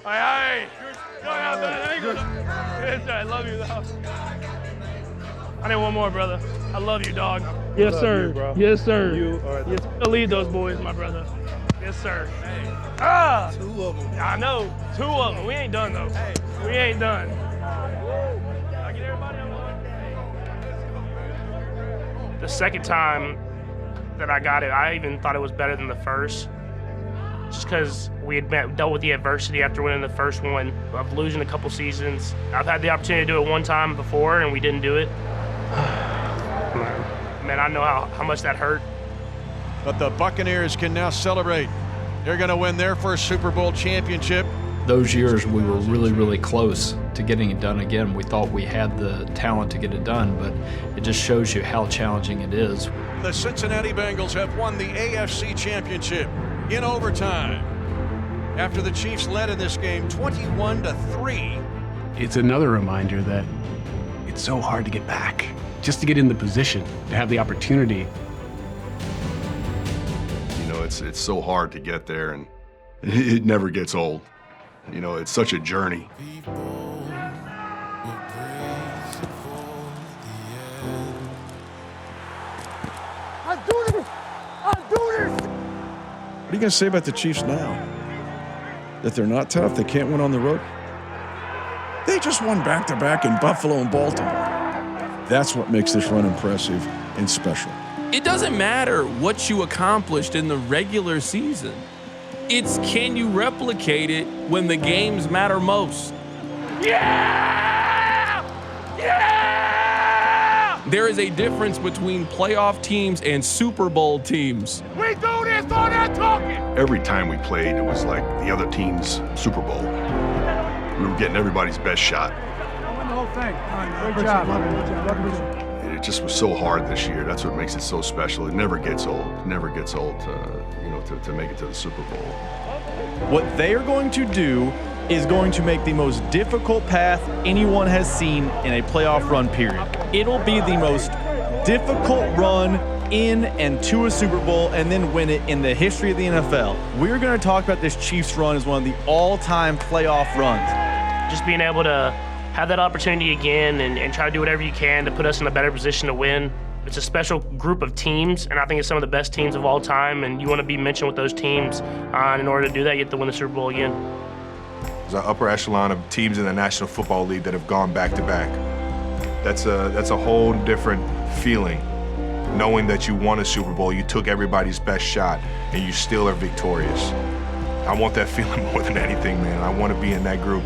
Hey. I love you, though. I need one more, brother. I love you, dog. Yes, sir. You, bro. Yes, sir. You are the... Yes, lead those boys, my brother. Yes, sir. Hey. Ah! 2 of them. I know. 2 of them. We ain't done, though. Hey. We ain't done. I get everybody on the second time that I got it, I even thought it was better than the first. Just because we had dealt with the adversity after winning the first one of losing a couple seasons. I've had the opportunity to do it one time before, and we didn't do it. Man, I know how much that hurt. But the Buccaneers can now celebrate. They're going to win their first Super Bowl championship. Those years we were really, really close to getting it done again. We thought we had the talent to get it done, but it just shows you how challenging it is. The Cincinnati Bengals have won the AFC Championship in overtime after the Chiefs led in this game 21-3. It's another reminder that it's so hard to get back, just to get in the position, to have the opportunity. You know, it's so hard to get there, and it never gets old. You know, it's such a journey. I'm doing it! I'm doing it! What are you going to say about the Chiefs now? That they're not tough? They can't win on the road? They just won back-to-back in Buffalo and Baltimore. That's what makes this run impressive and special. It doesn't matter what you accomplished in the regular season. It's can you replicate it when the games matter most? Yeah! Yeah! There is a difference between playoff teams and Super Bowl teams. We do this, all that talking! Every time we played, it was like the other team's Super Bowl. We were getting everybody's best shot. Win the whole thing. Great job. And it just was so hard this year. That's what makes it so special. It never gets old. It never gets old to make it to the Super Bowl. What they are going to do is going to make the most difficult path anyone has seen in a playoff run period. It'll be the most difficult run in and to a Super Bowl and then win it in the history of the NFL. We're going to talk about this Chiefs run as one of the all-time playoff runs. Just being able to have that opportunity again and try to do whatever you can to put us in a better position to win. It's a special group of teams, and I think it's some of the best teams of all time, and you want to be mentioned with those teams. In order to do that, you have to win the Super Bowl again. There's an upper echelon of teams in the National Football League that have gone back-to-back. That's a whole different feeling, knowing that you won a Super Bowl, you took everybody's best shot, and you still are victorious. I want that feeling more than anything, man. I want to be in that group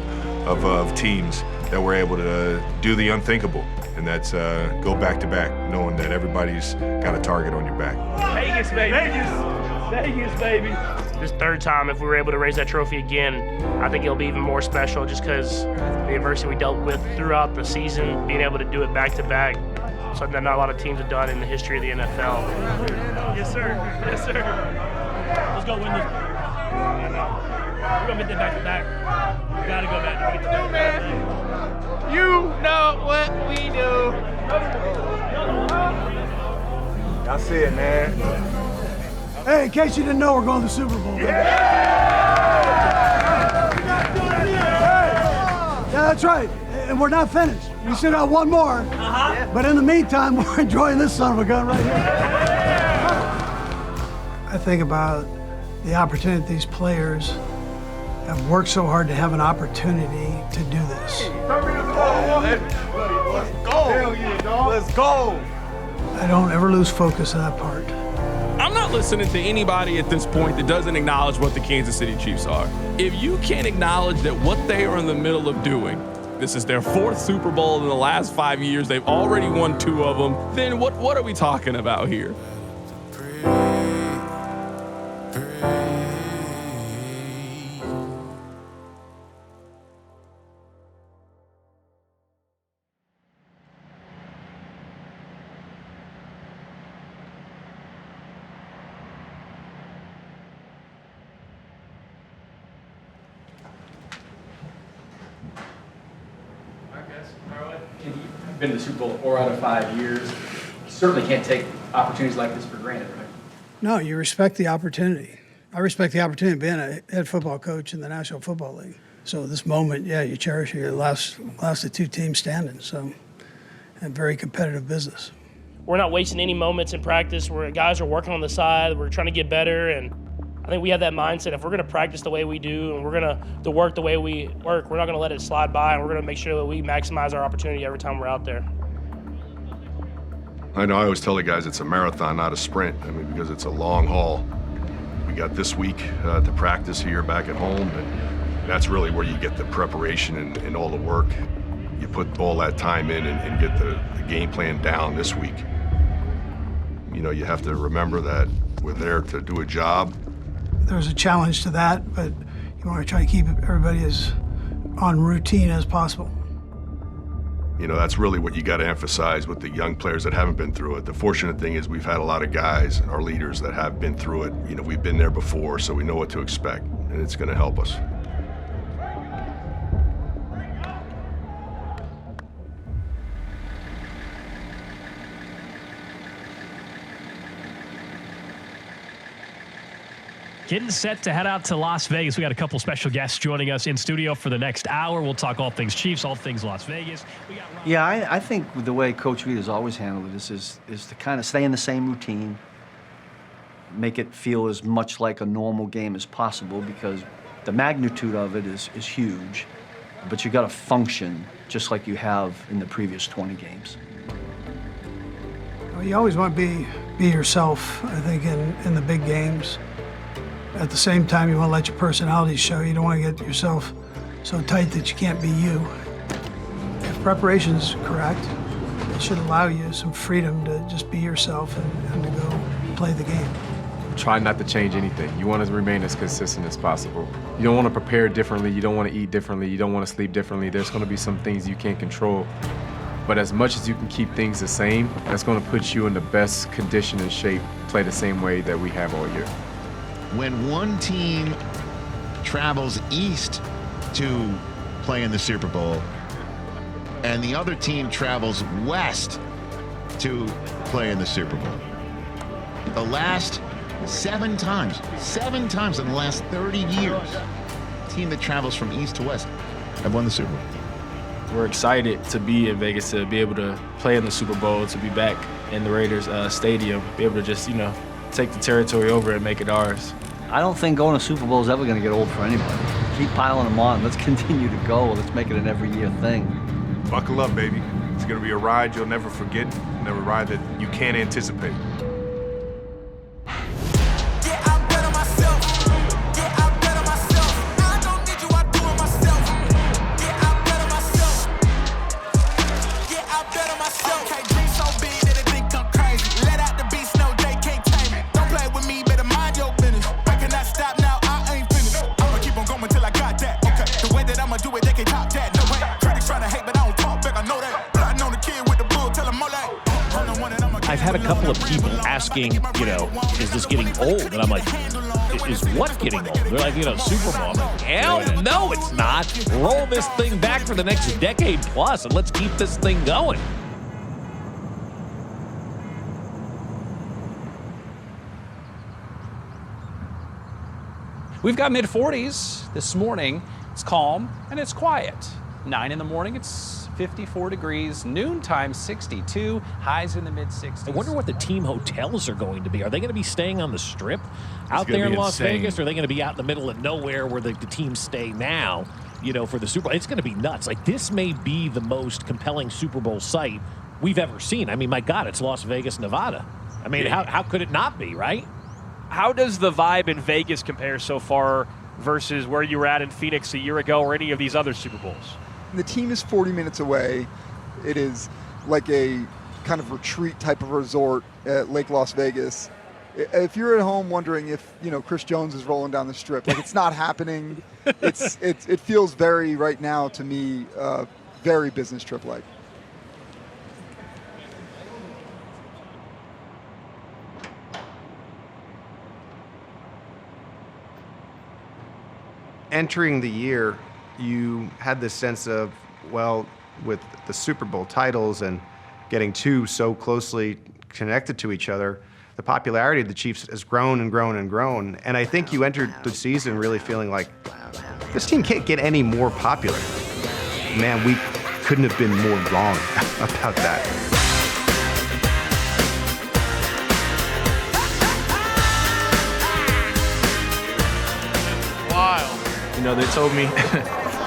of teams that were able to do the unthinkable, and that's go back-to-back, knowing that everybody's got a target on your back. Vegas, baby. Vegas, baby. This third time, if we were able to raise that trophy again, I think it'll be even more special just because the adversity we dealt with throughout the season, being able to do it back-to-back, something that not a lot of teams have done in the history of the NFL. Yes, sir. Yes, sir. Let's go win this. We're going to get that back-to-back. We got to go back to get the back-to-back. You know what we do. I see it, man. Hey, in case you didn't know, we're going to the Super Bowl. Yeah, that's right. And we're not finished. We still got one more. But in the meantime, we're enjoying this son of a gun right here. I think about the opportunity these players have worked so hard to have an opportunity to do this. Let's go. Hell yeah, dog. Let's go. I don't ever lose focus of that part. I'm not listening to anybody at this point that doesn't acknowledge what the Kansas City Chiefs are. If you can't acknowledge that what they are in the middle of doing, this is their 4th Super Bowl in the last 5 years, they've already won 2 of them, then what are we talking about here? You've been to the Super Bowl 4 out of 5 years. You certainly can't take opportunities like this for granted, right? No, you respect the opportunity. I respect the opportunity of being a head football coach in the National Football League. So this moment, yeah, you cherish your last of two teams standing. So, a very competitive business. We're not wasting any moments in practice where guys are working on the side. We're trying to get better, and I think we have that mindset. If we're going to practice the way we do and we're going to work the way we work, we're not going to let it slide by, and we're going to make sure that we maximize our opportunity every time we're out there. I know I always tell the guys it's a marathon, not a sprint. I mean, because it's a long haul. We got this week to practice here back at home, and that's really where you get the preparation and all the work. You put all that time in and get the game plan down this week. You know, you have to remember that we're there to do a job. There's a challenge to that, but you want to try to keep everybody as on routine as possible. You know, that's really what you got to emphasize with the young players that haven't been through it. The fortunate thing is we've had a lot of guys, our leaders, that have been through it. You know, we've been there before, so we know what to expect, and it's going to help us. Getting set to head out to Las Vegas. We got a couple special guests joining us in studio for the next hour. We'll talk all things Chiefs, all things Las Vegas. Yeah, I think the way Coach Reed has always handled this is to kind of stay in the same routine, make it feel as much like a normal game as possible, because the magnitude of it is huge, but you got to function just like you have in the previous 20 games. Well, you always want to be yourself, I think, in the big games. At the same time, you want to let your personality show. You don't want to get yourself so tight that you can't be you. If preparation's correct, it should allow you some freedom to just be yourself and to go play the game. Try not to change anything. You want to remain as consistent as possible. You don't want to prepare differently. You don't want to eat differently. You don't want to sleep differently. There's going to be some things you can't control. But as much as you can keep things the same, that's going to put you in the best condition and shape to play the same way that we have all year. When one team travels east to play in the Super Bowl and the other team travels west to play in the Super Bowl, the last seven times in the last 30 years, the team that travels from east to west have won the Super Bowl. We're excited to be in Vegas, to be able to play in the Super Bowl, to be back in the Raiders stadium, be able to just, take the territory over and make it ours. I don't think going to Super Bowl is ever going to get old for anybody. Keep piling them on. Let's continue to go. Let's make it an every year thing. Buckle up, baby. It's going to be a ride you'll never forget, and a ride that you can't anticipate. I've had a couple of people asking, is this getting old? And I'm like, is what getting old? They're like, Super Bowl. I'm like, hell no, it's not. Roll this thing back for the next decade plus, and let's keep this thing going. We've got mid-40s this morning. It's calm and it's quiet. 9 in the morning, it's 54 degrees. Noontime, 62. Highs in the mid-60s. I wonder what the team hotels are going to be. Are they going to be staying on the Strip out there in Las insane. Vegas? Or are they going to be out in the middle of nowhere where the teams stay now, for the Super Bowl? It's going to be nuts. Like, this may be the most compelling Super Bowl site we've ever seen. I mean, my God, it's Las Vegas, Nevada. I mean, how could it not be, right? How does the vibe in Vegas compare so far versus where you were at in Phoenix a year ago or any of these other Super Bowls? The team is 40 minutes away. It is like a kind of retreat type of resort at Lake Las Vegas. If you're at home wondering if, Chris Jones is rolling down the Strip, like, it's not happening. It feels very, right now to me, very business trip-like. Entering the year, you had this sense of, with the Super Bowl titles and getting two so closely connected to each other, The popularity of the Chiefs has grown and grown and grown. And I think you entered the season really feeling like this team can't get any more popular. Man, we couldn't have been more wrong about that. You know, they told me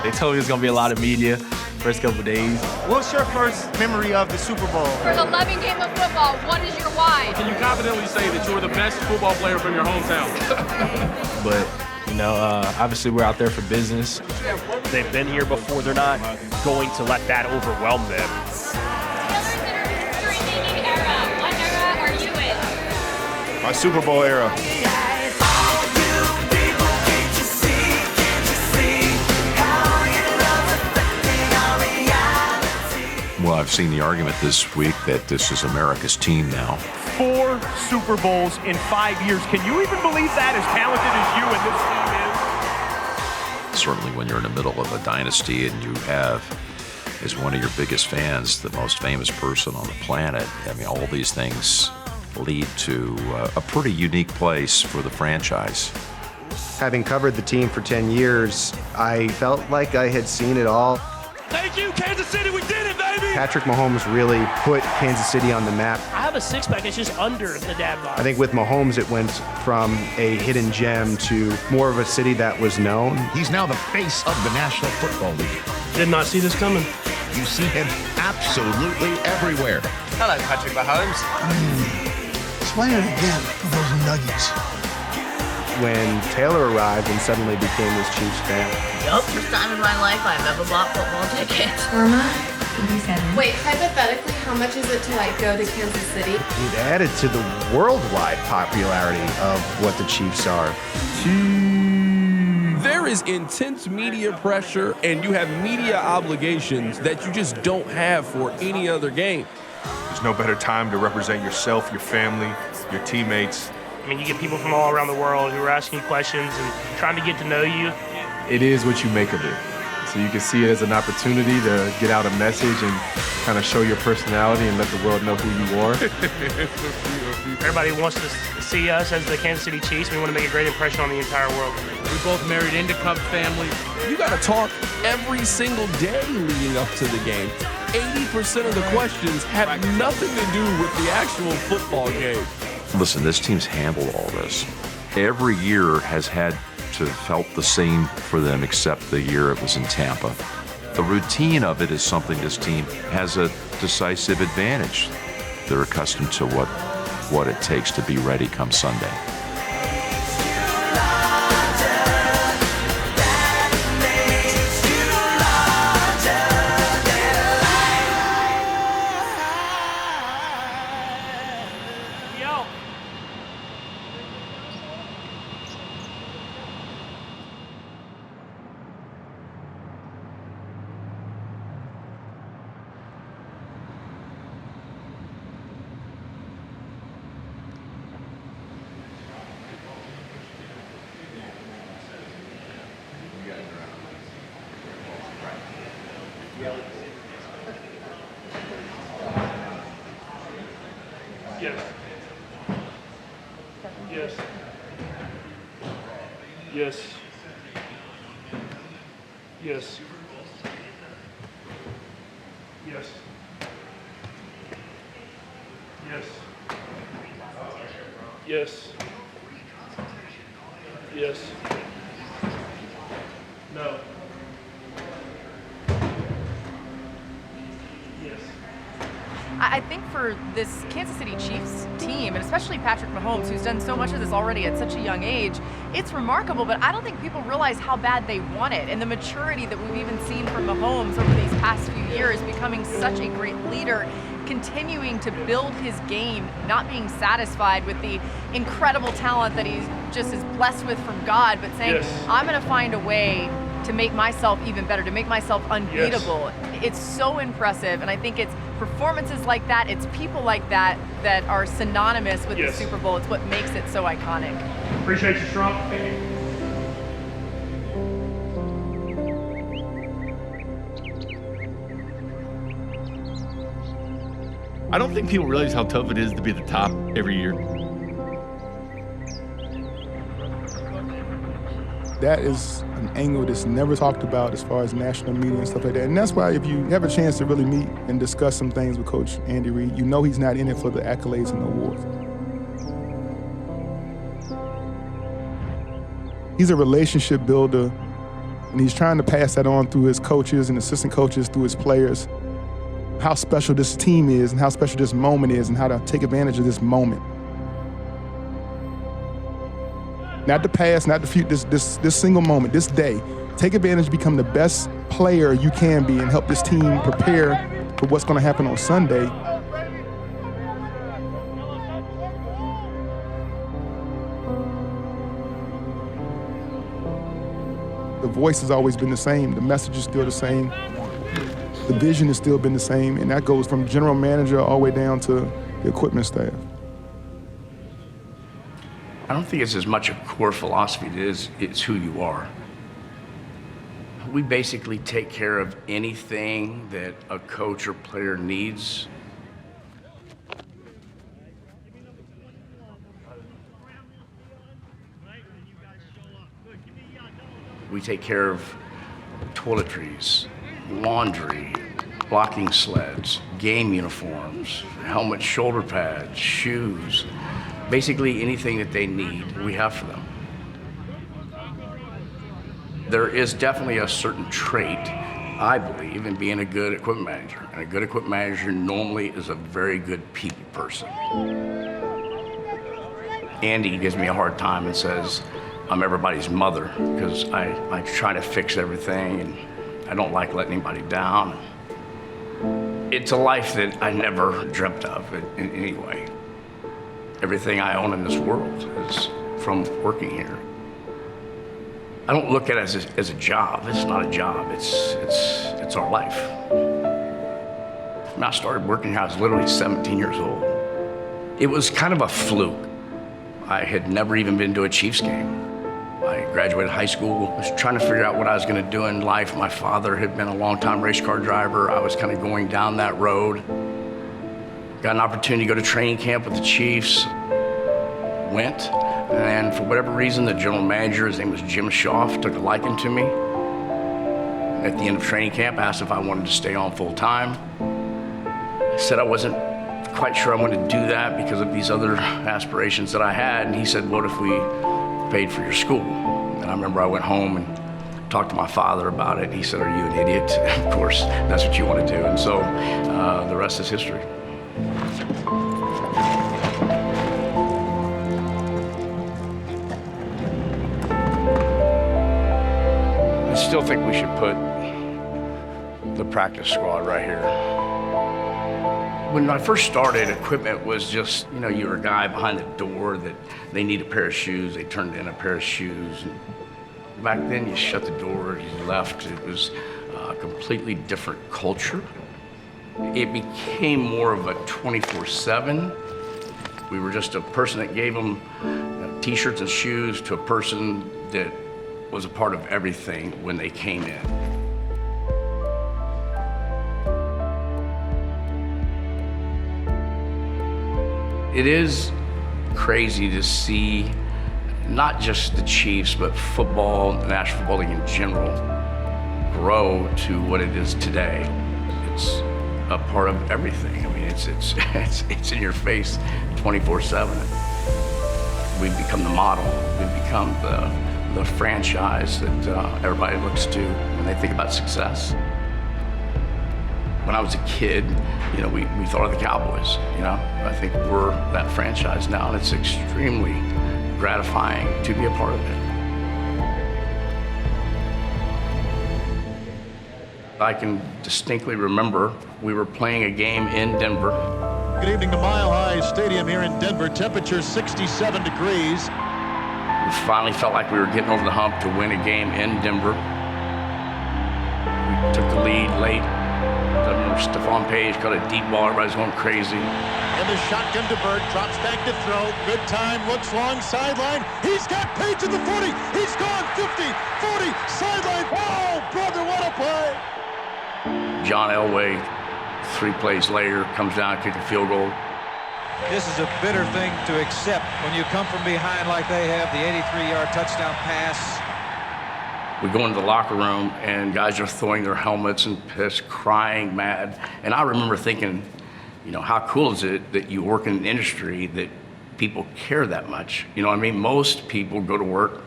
it's gonna be a lot of media first couple days. What's your first memory of the Super Bowl? For the loving game of football, what is your why? Can you confidently say that you were the best football player from your hometown? But you know, obviously we're out there for business. They've been here before. They're not going to let that overwhelm them. History-making era. What era are you in? My Super Bowl era. Well, I've seen the argument this week that this is America's team now. 4 Super Bowls in 5 years. Can you even believe that, as talented as you and this team is? Certainly when you're in the middle of a dynasty and you have, as one of your biggest fans, the most famous person on the planet, I mean, all these things lead to a pretty unique place for the franchise. Having covered the team for 10 years, I felt like I had seen it all. Thank you, Kansas City. We did it, baby. Patrick Mahomes really put Kansas City on the map. I have a six-pack. It's just under the dad bod. I think with Mahomes, it went from a hidden gem to more of a city that was known. He's now the face of the National Football League. Did not see this coming. You see him absolutely everywhere. Hello, Patrick Mahomes. Explain it again for those nuggies. When Taylor arrived and suddenly became this Chiefs fan. Yup, first time in my life I've ever bought football tickets. Wait, hypothetically, how much is it to go to Kansas City? It added to the worldwide popularity of what the Chiefs are. There is intense media pressure, and you have media obligations that you just don't have for any other game. There's no better time to represent yourself, your family, your teammates. I mean, you get people from all around the world who are asking you questions and trying to get to know you. It is what you make of it. So you can see it as an opportunity to get out a message and kind of show your personality and let the world know who you are. Everybody wants to see us as the Kansas City Chiefs. We want to make a great impression on the entire world. We both married into Cubs family. You got to talk every single day leading up to the game. 80% of the questions have nothing to do with the actual football game. Listen, this team's handled all this. Every year has had to have felt the same for them except the year it was in Tampa. The routine of it is something this team has a decisive advantage. They're accustomed to what it takes to be ready come Sunday. Yes. Yes. Yes. Yes. Yes. Yes. Yes. Yes. No. Yes. I think for this Kansas City Chiefs team, and especially Patrick Mahomes, who's done so much of this already at such a young age, it's remarkable, but I don't think people realize how bad they want it, and the maturity that we've even seen from Mahomes over these past few years, becoming such a great leader, continuing to build his game, not being satisfied with the incredible talent that he just is blessed with from God, but saying, Yes. I'm going to find a way to make myself even better, to make myself unbeatable. It's so impressive, and I think it's performances like that, it's people like that that are synonymous with Yes. the Super Bowl. It's what makes it so iconic. Appreciate you, Trump. I don't think people realize how tough it is to be at the top every year. That is an angle that's never talked about as far as national media and stuff like that. And that's why if you have a chance to really meet and discuss some things with Coach Andy Reid, you know he's not in it for the accolades and the awards. He's a relationship builder, and he's trying to pass that on through his coaches and assistant coaches, through his players, how special this team is and how special this moment is and how to take advantage of this moment. Not the past, not the future, this single moment, this day. Take advantage, become the best player you can be, and help this team prepare for what's going to happen on Sunday. The voice has always been the same. The message is still the same. The vision has still been the same, and that goes from general manager all the way down to the equipment staff. I don't think it's as much a core philosophy as it's who you are. We basically take care of anything that a coach or player needs. We take care of toiletries, laundry, blocking sleds, game uniforms, helmets, shoulder pads, shoes. Basically anything that they need, we have for them. There is definitely a certain trait, I believe, in being a good equipment manager. And a good equipment manager normally is a very good people person. Andy gives me a hard time and says, I'm everybody's mother, because I try to fix everything and I don't like letting anybody down. It's a life that I never dreamt of in any way. Everything I own in this world is from working here. I don't look at it as a job. It's not a job. It's our life. When I started working here, I was literally 17 years old. It was kind of a fluke. I had never even been to a Chiefs game. I graduated high school, was trying to figure out what I was going to do in life. My father had been a long-time race car driver. I was kind of going down that road. Got an opportunity to go to training camp with the Chiefs. Went, and for whatever reason, the general manager, his name was Jim Schaaf, took a liking to me. At the end of training camp, asked if I wanted to stay on full time. I said I wasn't quite sure I wanted to do that because of these other aspirations that I had, and he said, what if we paid for your school? And I remember I went home and talked to my father about it, and he said, are you an idiot? Of course, that's what you want to do. And so the rest is history. I still think we should put the practice squad right here. When I first started, equipment was just, you were a guy behind the door that they need a pair of shoes, they turned in a pair of shoes. And back then, you shut the door, you left. It was a completely different culture. It became more of a 24/7. We were just a person that gave them t-shirts and shoes to a person that was a part of everything when they came in. It is crazy to see not just the Chiefs, but football, National Football League in general, grow to what it is today. It's a part of everything. I mean, it's in your face 24/7. We've become the model. We've become the franchise that everybody looks to when they think about success. When I was a kid, we thought of the Cowboys, I think we're that franchise now, and it's extremely gratifying to be a part of it. I can distinctly remember we were playing a game in Denver. Good evening to Mile High Stadium here in Denver. Temperature 67 degrees. We finally felt like we were getting over the hump to win a game in Denver. We took the lead late. I remember Stephon Page caught a deep ball. Everybody's going crazy. And the shotgun to Burt, drops back to throw. Good time, looks long, sideline. He's got Page at the 40. He's gone 50, 40, sideline. Oh, brother, what a play. John Elway, 3 plays later, comes down, kick a field goal. This is a bitter thing to accept when you come from behind like they have. The 83-yard touchdown pass We go into the locker room and guys are throwing their helmets and pissed, crying, mad. And I remember thinking, you know, how cool is it that you work in an industry that people care that much? You know what I mean? Most people go to work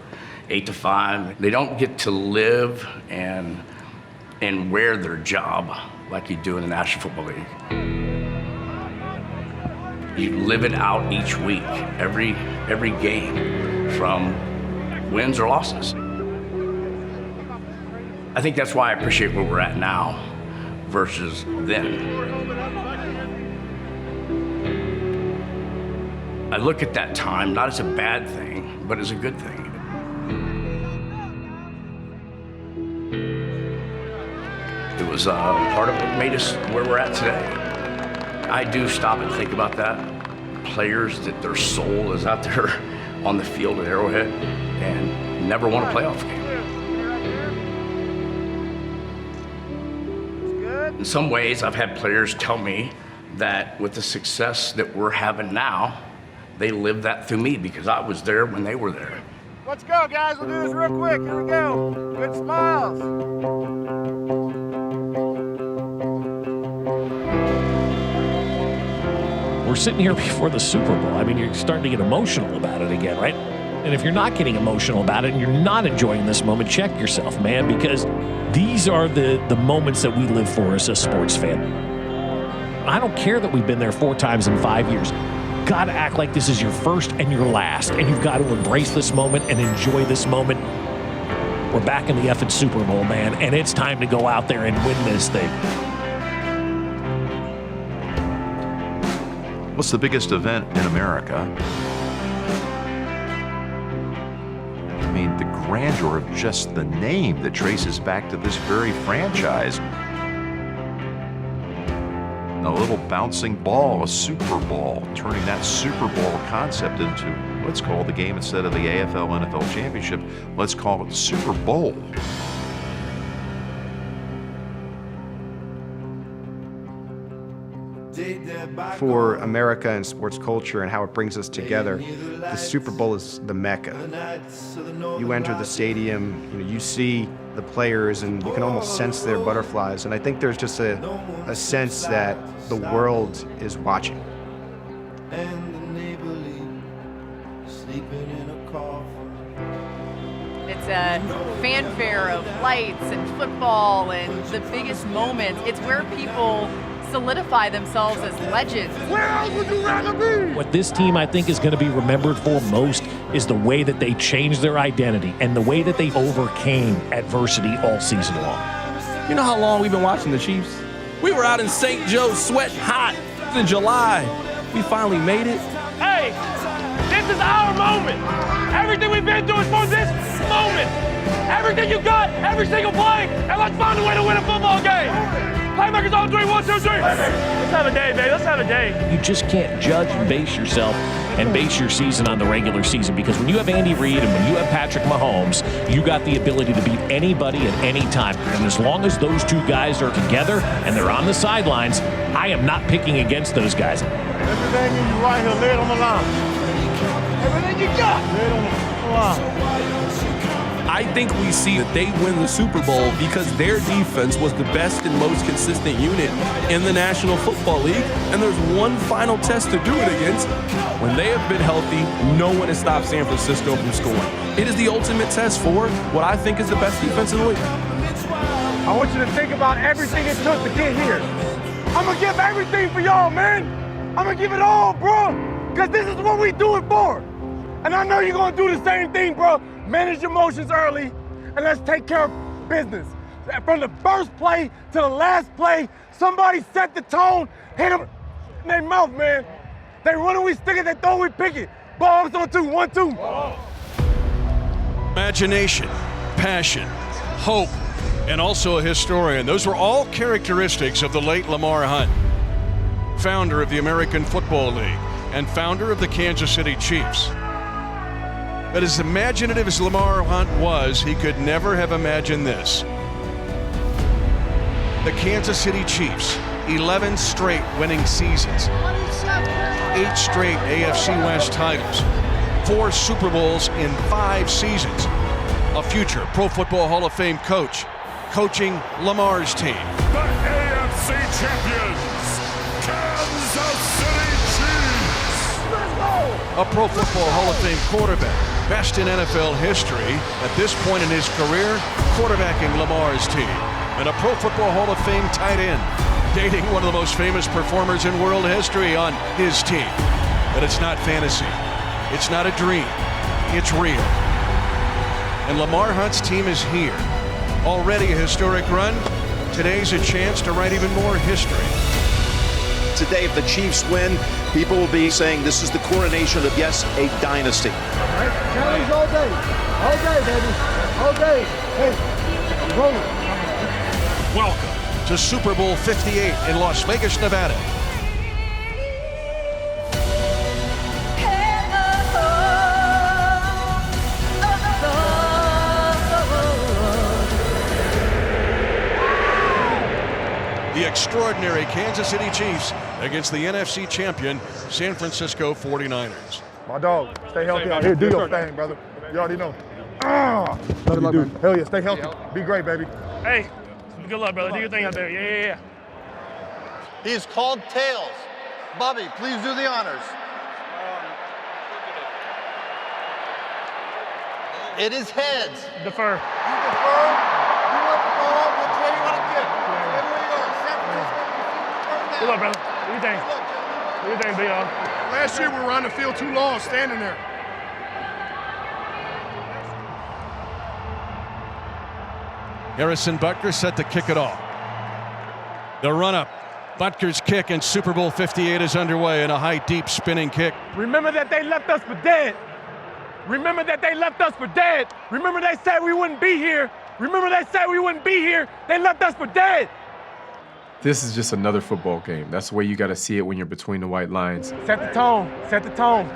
8 to 5. They don't get to live and wear their job like you do in the National Football League. You live it out each week, every game, from wins or losses. I think that's why I appreciate where we're at now versus then. I look at that time not as a bad thing, but as a good thing. It was part of what made us where we're at today. I do stop and think about that. Players that their soul is out there on the field at Arrowhead and never won a playoff game. In some ways, I've had players tell me that with the success that we're having now, they lived that through me because I was there when they were there. Let's go, guys. We'll do this real quick. Here we go. Good smiles. We're sitting here before the Super Bowl. I mean, you're starting to get emotional about it again, right? And if you're not getting emotional about it and you're not enjoying this moment, check yourself, man, because these are the moments that we live for as a sports fan. I don't care that we've been there 4 times in 5 years. Got to act like this is your first and your last, and you've got to embrace this moment and enjoy this moment. We're back in the effing Super Bowl, man, and it's time to go out there and win this thing. What's the biggest event in America? I mean, the grandeur of just the name that traces back to this very franchise. A little bouncing ball, a Super Bowl, turning that Super Bowl concept into, let's call the game instead of the AFL-NFL Championship, let's call it the Super Bowl. For America and sports culture and how it brings us together, the Super Bowl is the Mecca. You enter the stadium, you see the players, and you can almost sense their butterflies. And I think there's just a sense that the world is watching. It's a fanfare of lights and football and the biggest moments. It's where people solidify themselves as legends. Where else would you rather be? What this team, I think, is going to be remembered for most is the way that they changed their identity and the way that they overcame adversity all season long. You know how long we've been watching the Chiefs? We were out in St. Joe sweating hot in July. We finally made it. Hey, this is our moment. Everything we've been through is for this moment. Everything you got, every single play, and let's find a way to win a football game. Playmakers on 3, 1, 2, 3. Let's have a day, baby. Let's have a day. You just can't judge and base yourself and base your season on the regular season, because when you have Andy Reid and when you have Patrick Mahomes, you got the ability to beat anybody at any time. And as long as those two guys are together and they're on the sidelines, I am not picking against those guys. Everything in you right here, lay it on the line. Everything you got, lay it on the line. I think we see that they win the Super Bowl because their defense was the best and most consistent unit in the National Football League, and there's one final test to do it against. When they have been healthy, no one has stopped San Francisco from scoring. It is the ultimate test for what I think is the best defense in the league. I want you to think about everything it took to get here. I'm going to give everything for y'all, man. I'm going to give it all, bro, because this is what we do it for. And I know you're going to do the same thing, bro. Manage your emotions early, and let's take care of business. From the first play to the last play, somebody set the tone, hit them in their mouth, man. They run and we stick it, they throw, we pick it. Balls on 2, 1, 2. Imagination, passion, hope, and also a historian. Those were all characteristics of the late Lamar Hunt, founder of the American Football League and founder of the Kansas City Chiefs. But as imaginative as Lamar Hunt was, he could never have imagined this. The Kansas City Chiefs, 11 straight winning seasons, 8 straight AFC West titles, 4 Super Bowls in 5 seasons. a future Pro Football Hall of Fame coach, coaching Lamar's team. The AFC champions, Kansas City Chiefs. Let's go! A Pro Football Hall of Fame quarterback, best in NFL history at this point in his career, quarterbacking Lamar's team. And a Pro Football Hall of Fame tight end, dating one of the most famous performers in world history on his team. But it's not fantasy. It's not a dream. It's real. And Lamar Hunt's team is here. Already a historic run. Today's a chance to write even more history. Today, if the Chiefs win, people will be saying this is the coronation of, yes, a dynasty. Calories all day. All day, baby. All day. Hey, roll it. Welcome to Super Bowl 58 in Las Vegas, Nevada. The extraordinary Kansas City Chiefs against the NFC champion San Francisco 49ers. My dog, stay healthy out here. Do your thing, brother. You already know. Good luck, man. Hell yeah, stay healthy. Be great, baby. Hey, good luck, brother. Do your thing out there. Yeah. He's called tails. Bobby, please do the honors. It is heads. Defer. You defer. You want the ball. Which way you want to kick? Everywhere you are. San Francisco. Good luck, brother. Do your thing. Do your thing, B.O. Last year we were on the field too long, standing there. Harrison Butker set to kick it off. The run-up. Butker's kick and Super Bowl 58 is underway in a high, deep spinning kick. Remember that they left us for dead. Remember that they left us for dead. Remember they said we wouldn't be here. Remember they said we wouldn't be here. They left us for dead. This is just another football game. That's the way you got to see it when you're between the white lines. Set the tone. Set the tone.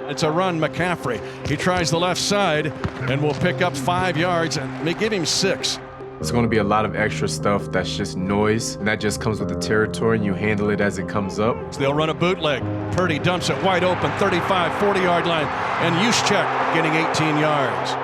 It's a run, McCaffrey. He tries the left side and will pick up 5 yards and may give him 6. It's going to be a lot of extra stuff that's just noise, and that just comes with the territory, and you handle it as it comes up. So they'll run a bootleg. Purdy dumps it wide open, 35, 40-yard line, and Juszczyk getting 18 yards.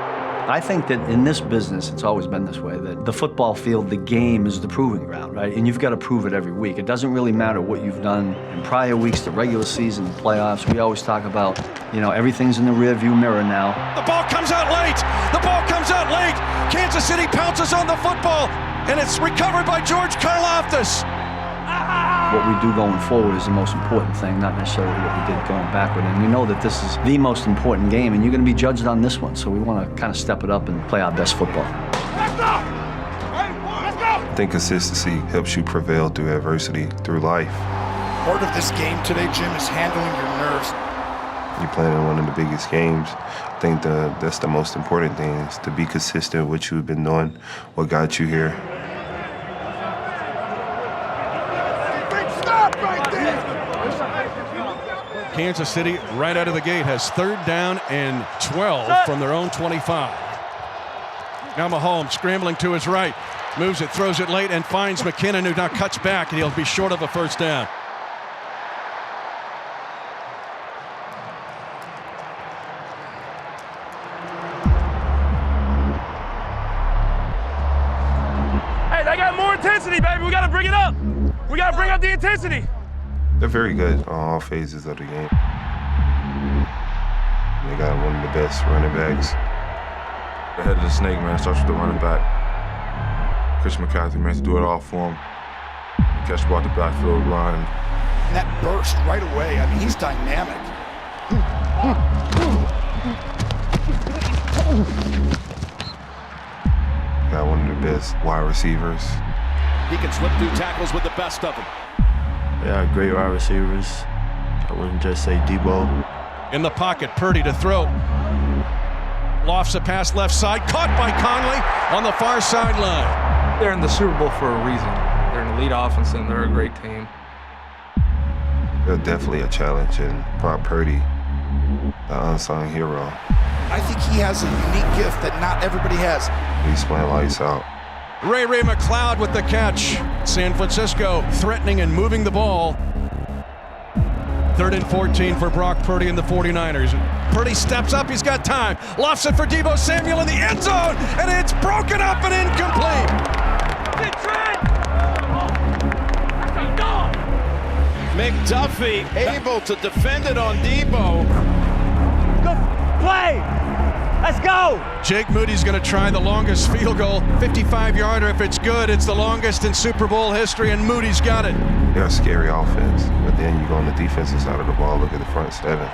I think that in this business, it's always been this way, that the football field, the game is the proving ground, right? And you've got to prove it every week. It doesn't really matter what you've done in prior weeks, the regular season, the playoffs. We always talk about, everything's in the rearview mirror now. The ball comes out late. The ball comes out late. Kansas City pounces on the football, and it's recovered by George Karlaftis. What we do going forward is the most important thing, not necessarily what we did going backward. And we know that this is the most important game, and you're going to be judged on this one. So we want to kind of step it up and play our best football. Let's go! Let's go! I think consistency helps you prevail through adversity, through life. Part of this game today, Jim, is handling your nerves. You're playing in one of the biggest games. I think that's the most important thing, is to be consistent with what you've been doing, what got you here. Kansas City, right out of the gate, has 3rd down and 12 from their own 25. Now Mahomes scrambling to his right, moves it, throws it late, and finds McKinnon, who now cuts back, and he'll be short of a 1st down. Hey, they got more intensity, baby. We got to bring it up. We got to bring up the intensity. They're very good on all phases of the game. They got one of the best running backs. The head of the snake, man, starts with the running back. Chris McCaffrey, man, to do it all for him. Catch the ball at the backfield, run. And that burst right away, I mean, he's dynamic. Got one of the best wide receivers. He can slip through tackles with the best of them. Yeah, great wide receivers. I wouldn't just say Debo. In the pocket, Purdy to throw. Lofts a pass left side, caught by Conley on the far sideline. They're in the Super Bowl for a reason. They're an elite offense and they're a great team. They're definitely a challenge, and Brock Purdy, the unsung hero. I think he has a unique gift that not everybody has. He's playing lights out. Ray McCloud with the catch. San Francisco threatening and moving the ball. 3rd and 14 for Brock Purdy and the 49ers. Purdy steps up, he's got time. Lofts it for Deebo Samuel in the end zone, and it's broken up and incomplete. McDuffie able to defend it on Deebo. Good play. Let's go. Jake Moody's going to try the longest field goal, 55-yarder. If it's good, it's the longest in Super Bowl history, and Moody's got it. You got a scary offense, but then you go on the defensive side of the ball, look at the front seven.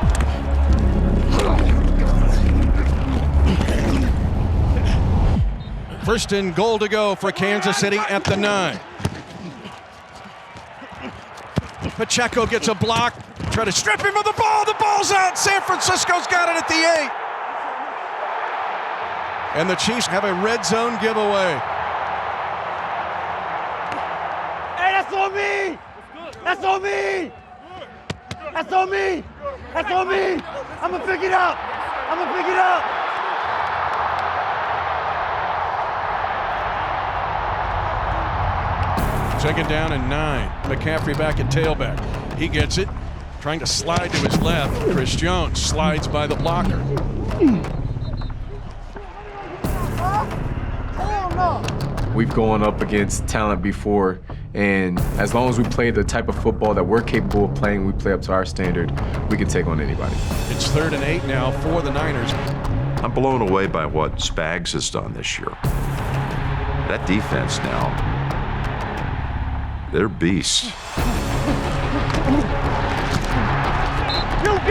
First and goal to go for Kansas City at the 9. Pacheco gets a block. Try to strip him of the ball. The ball's out. San Francisco's got it at the 8. And the Chiefs have a red zone giveaway. Hey, that's on me. That's on me. That's on me. That's on me. I'm going to pick it up. I'm going to pick it up. Second down and 9. McCaffrey back at tailback. He gets it. Trying to slide to his left. Chris Jones slides by the blocker. We've gone up against talent before, and as long as we play the type of football that we're capable of playing, we play up to our standard, we can take on anybody. It's 3rd and 8 now for the Niners. I'm blown away by what Spags has done this year. That defense now, they're beasts. You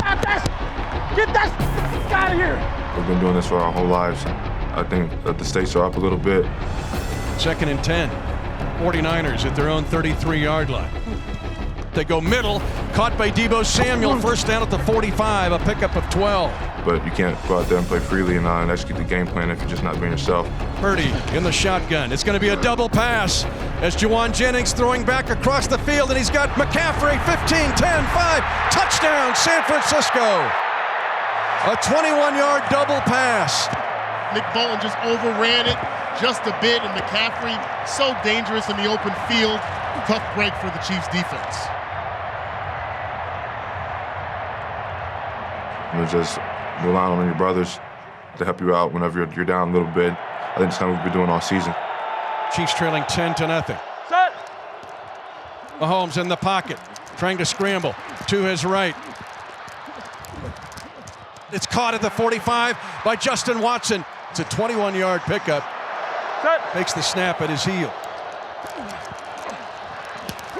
got this! Get that out of here! We've been doing this for our whole lives. I think that the stakes are up a little bit. 2nd and 10. 49ers at their own 33-yard line. They go middle, caught by Deebo Samuel. First down at the 45, a pickup of 12. But you can't go out there and play freely and execute the game plan if you're just not being yourself. Purdy in the shotgun. It's going to be a double pass as Juwan Jennings throwing back across the field, and he's got McCaffrey, 15, 10, 5, touchdown, San Francisco. A 21-yard double pass. Nick Bolton just overran it just a bit, and McCaffrey so dangerous in the open field. Tough break for the Chiefs defense. And just relying on your brothers to help you out whenever you're down a little bit. I think it's kind of what we've been doing all season. Chiefs trailing 10-0. Set. Mahomes in the pocket, trying to scramble to his right. It's caught at the 45 by Justin Watson. It's a 21-yard pickup. Set. Makes the snap at his heel.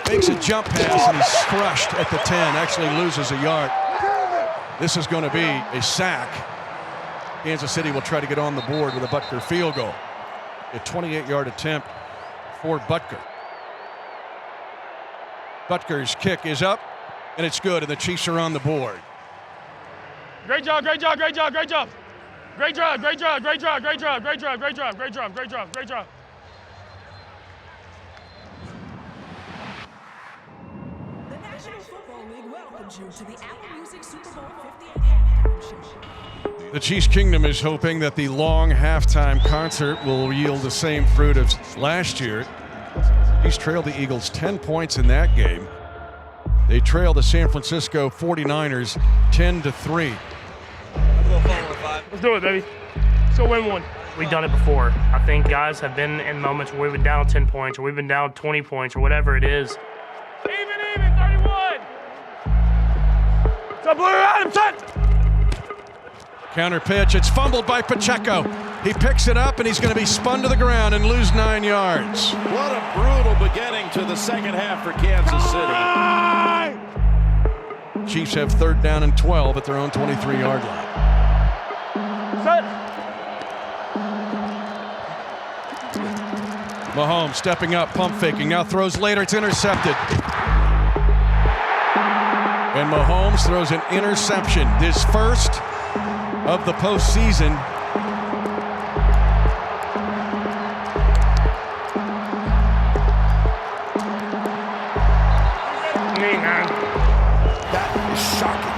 Makes a jump pass, and he's crushed at the 10. Actually loses a yard. This is going to be a sack. Kansas City will try to get on the board with a Butker field goal. A 28-yard attempt for Butker. Butker's kick is up, and it's good, and the Chiefs are on the board. Great job, great job, great job, great job. Great job, great job, great job, great job, great job, great job, great job, great job, great job. The National Football League welcomes you to the Apple Music Super Bowl 58 halftime show. The Chiefs Kingdom is hoping that the long halftime concert will yield the same fruit as last year. Chiefs trailed the Eagles 10 points in that game. They trail the San Francisco 49ers 10-3. Let's do it, baby. Let's go win one. We've done it before. I think guys have been in moments where we've been down 10 points or we've been down 20 points or whatever it is. Even, 31. It's a blue Adam set. Counter pitch, it's fumbled by Pacheco. He picks it up, and he's going to be spun to the ground and lose 9 yards. What a brutal beginning to the second half for Kansas City. Chiefs have 3rd down and 12 at their own 23-yard line. Set. Mahomes stepping up, pump faking, now throws later, it's intercepted. And Mahomes throws an interception, his first of the postseason. That is shocking.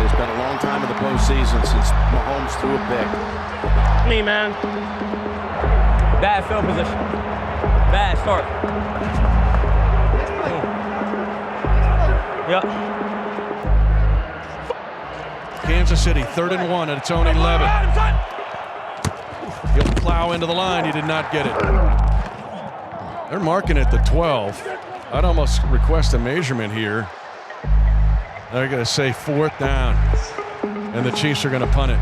It's been a long time in the postseason since Mahomes threw a pick. Me, man. Bad field position. Bad start. Yep. Kansas City, 3rd and 1, and it's only 11. He'll plow into the line. He did not get it. They're marking at the 12. I'd almost request a measurement here. They're going to say 4th down, and the Chiefs are going to punt it.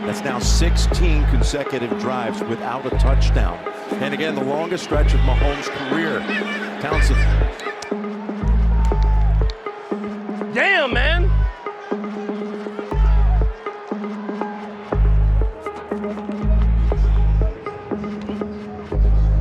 That's now 16 consecutive drives without a touchdown. And again, the longest stretch of Mahomes' career. Townsend. Damn, man.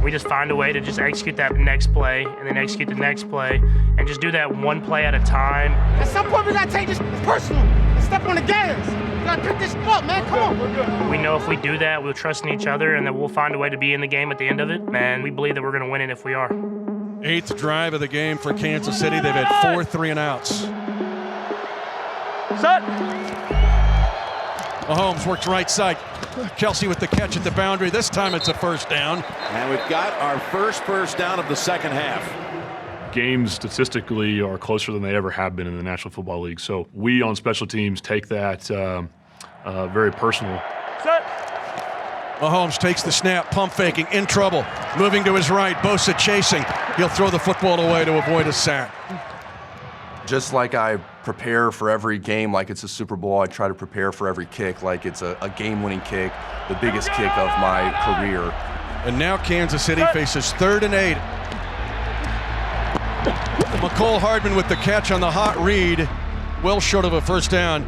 We just find a way to just execute that next play and then execute the next play and just do that one play at a time. At some point, we gotta take this personal and step on the gas. We gotta pick this up, man. Come on. We know if we do that, we'll trust in each other and then we'll find a way to be in the game at the end of it. And we believe that we're going to win it if we are. 8th drive of the game for Kansas City. They've had 4 3-and-outs. Set. Mahomes works right side. Kelsey with the catch at the boundary. This time it's a 1st down. And we've got our first down of the second half. Games statistically are closer than they ever have been in the National Football League. So we on special teams take that very personal. Set. Mahomes takes the snap, pump faking, in trouble. Moving to his right, Bosa chasing. He'll throw the football away to avoid a sack. Just like I prepare for every game like it's a Super Bowl, I try to prepare for every kick like it's a game-winning kick, the biggest kick of my career. And now Kansas City faces 3rd and 8. McCole Hardman with the catch on the hot read, well short of a 1st down.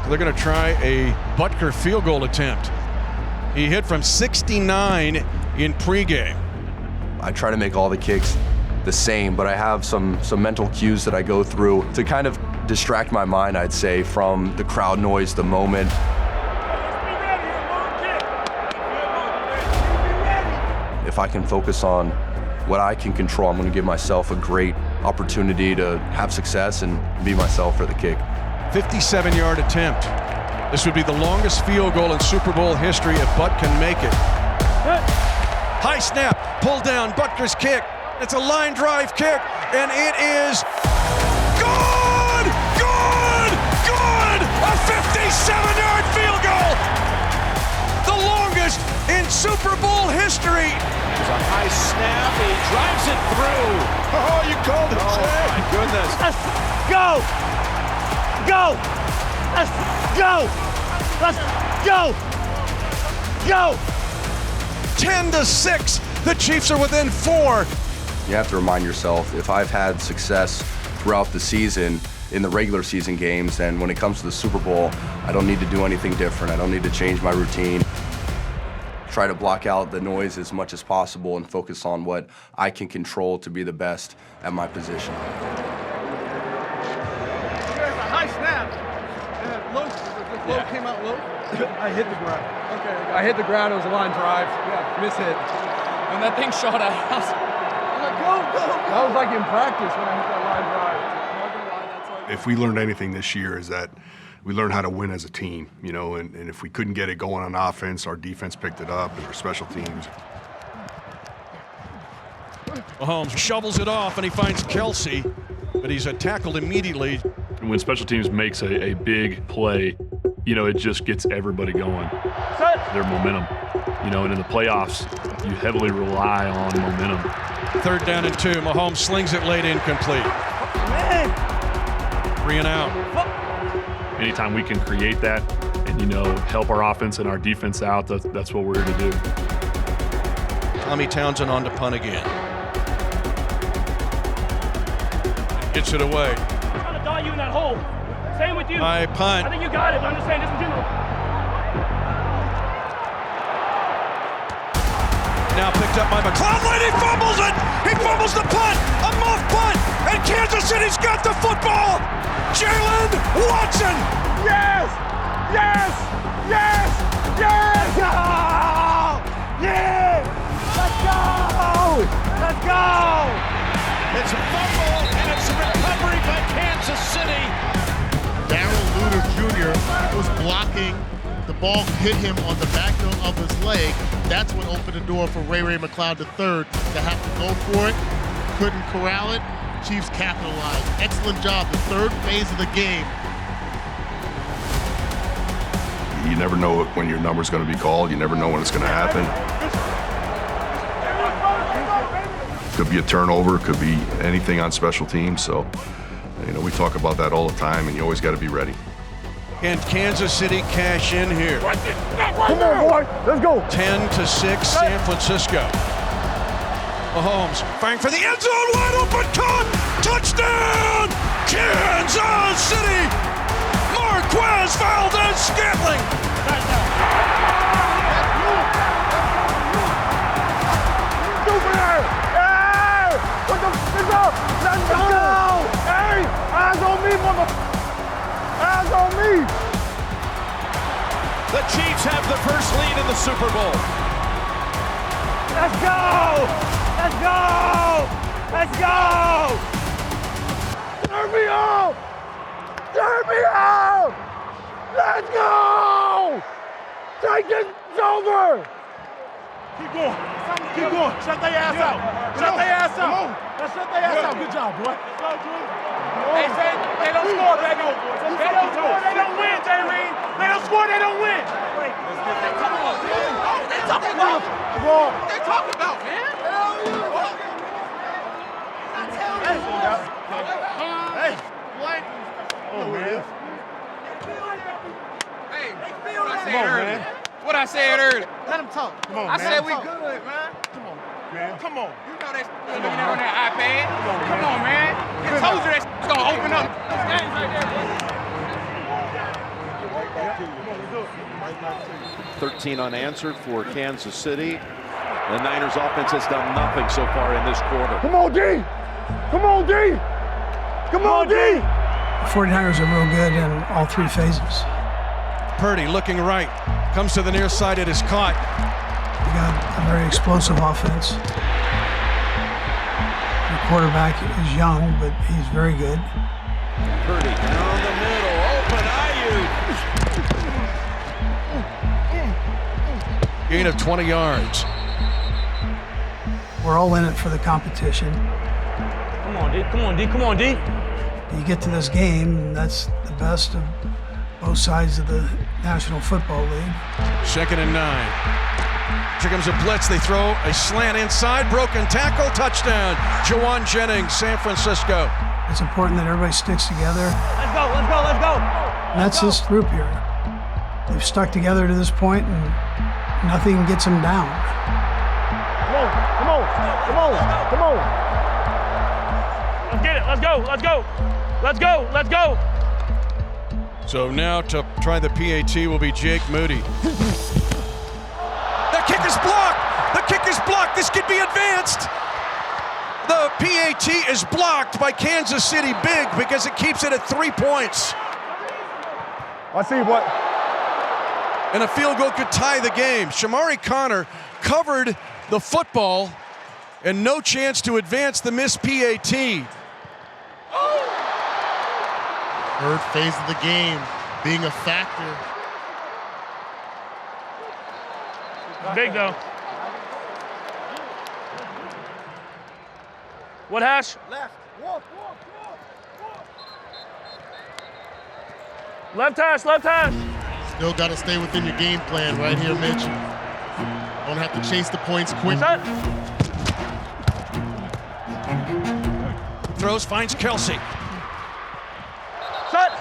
They're going to try a Butker field goal attempt. He hit from 69 in pregame. I try to make all the kicks the same, but I have some mental cues that I go through to kind of distract my mind, I'd say, from the crowd noise, the moment. If I can focus on what I can control, I'm going to give myself a great opportunity to have success and be myself for the kick. 57-yard attempt. This would be the longest field goal in Super Bowl history if Butt can make it. High snap, pull down, Butker's kick. It's a line drive kick, and it is good! Good! Good! A 57-yard field goal! The longest in Super Bowl history. It's a high snap, he drives it through. Oh, you called it. Oh, my goodness. Let's go! Go! Let's go! Let's go! Go! 10-6. The Chiefs are within 4. You have to remind yourself, if I've had success throughout the season in the regular season games, and when it comes to the Super Bowl, I don't need to do anything different. I don't need to change my routine. Try to block out the noise as much as possible and focus on what I can control to be the best at my position. There's a high snap. And low came out low. I hit the ground. Okay. I hit the ground. It was a line drive. Yeah, miss hit. When that thing shot out, I was like, go. That was like in practice when I hit that line drive. If we learned anything this year is that we learned how to win as a team, you know, and if we couldn't get it going on offense, our defense picked it up and our special teams. Mahomes shovels it off and he finds Kelsey, but he's tackled immediately. When special teams makes a big play, you know, it just gets everybody going. Their momentum, you know, and in the playoffs, you heavily rely on momentum. 3rd down and 2. Mahomes slings it late, incomplete. 3 and out. Anytime we can create that and, you know, help our offense and our defense out, that's what we're here to do. Tommy Townsend on to punt again. Gets it away. I'm trying to dot you in that hole. Same with you. High punt. I think you got it, but I'm just saying this in general. Now picked up by McCloud. He fumbles it. He fumbles the punt. A muff punt. And Kansas City's got the football. Jalen Watson. Yes! Yes! Yes! Yes! Oh! Yeah! Let's go! Let's go! It's a fumble and it's a recovery by Kansas City. Darrell Luter Jr. was blocking. The ball hit him on the back of his leg. That's what opened the door for Ray McCloud III to have to go for it. Couldn't corral it. Chiefs capitalized. Excellent job. The 3rd phase of the game. You never know when your number's going to be called. You never know when it's going to happen. Could be a turnover, could be anything on special teams. So, we talk about that all the time, and you always got to be ready. And Kansas City cash in here. Come on, boy. Let's go. 10-6, San Francisco. Mahomes firing for the end zone, wide open, caught, touchdown, Kansas City. Marquez Valdez-Scantling. What the f up? Let's go! Hey, eyes on me, mother. Eyes on me. The Chiefs have the first lead in the Super Bowl. Let's go! Let's go! Let's go! Turn me up! Turn me up! Let's go! Take this over! Keep going. Keep going. Shut their ass out. Shut their ass out. Let's shut their ass out. Good job, boy. They say they don't score, baby. They don't score, they don't win, J-Reed. They don't score, they don't win. Come on, man. What they talking about? What they talking about, man? Hey, what? Oh, man. Hey, what I said earlier. What I said earlier. Let him talk. Come on, I man. said we good, man. Come on, man. Come on. You know that looking at on that iPad. Come on, man. I told you that gonna open up. This game's right there, 13 unanswered for Kansas City. The Niners offense has done nothing so far in this quarter. Come on, D. Come on, D. Come on, D. The 49ers are real good in all three phases. Purdy looking right, comes to the near side, it is caught. You got a very explosive offense. The quarterback is young, but he's very good. Purdy down the middle, open Ayuk. Gain of 20 yards. We're all in it for the competition. Come on, D. Come on, D. Come on, D. You get to this game, and that's the best of both sides of the National Football League. 2nd and 9. Here comes a blitz. They throw a slant inside. Broken tackle. Touchdown. Jawan Jennings, San Francisco. It's important that everybody sticks together. Let's go, let's go, let's go. And that's this group here. They've stuck together to this point, and nothing gets them down. Come on, come on, come on, come on. Let's get it. Let's go. Let's go. Let's go. Let's go. So now to try the PAT will be Jake Moody. The kick is blocked. The kick is blocked. This could be advanced. The PAT is blocked by Kansas City big because it keeps it at 3 points. I see what. And a field goal could tie the game. Shamari Connor covered the football and no chance to advance the missed PAT. Third phase of the game being a factor. Big though. What hash? Left. Left hash, left hash. Still got to stay within your game plan right here, Mitch. Don't have to chase the points quick. Set. Throws, finds Kelsey. Set.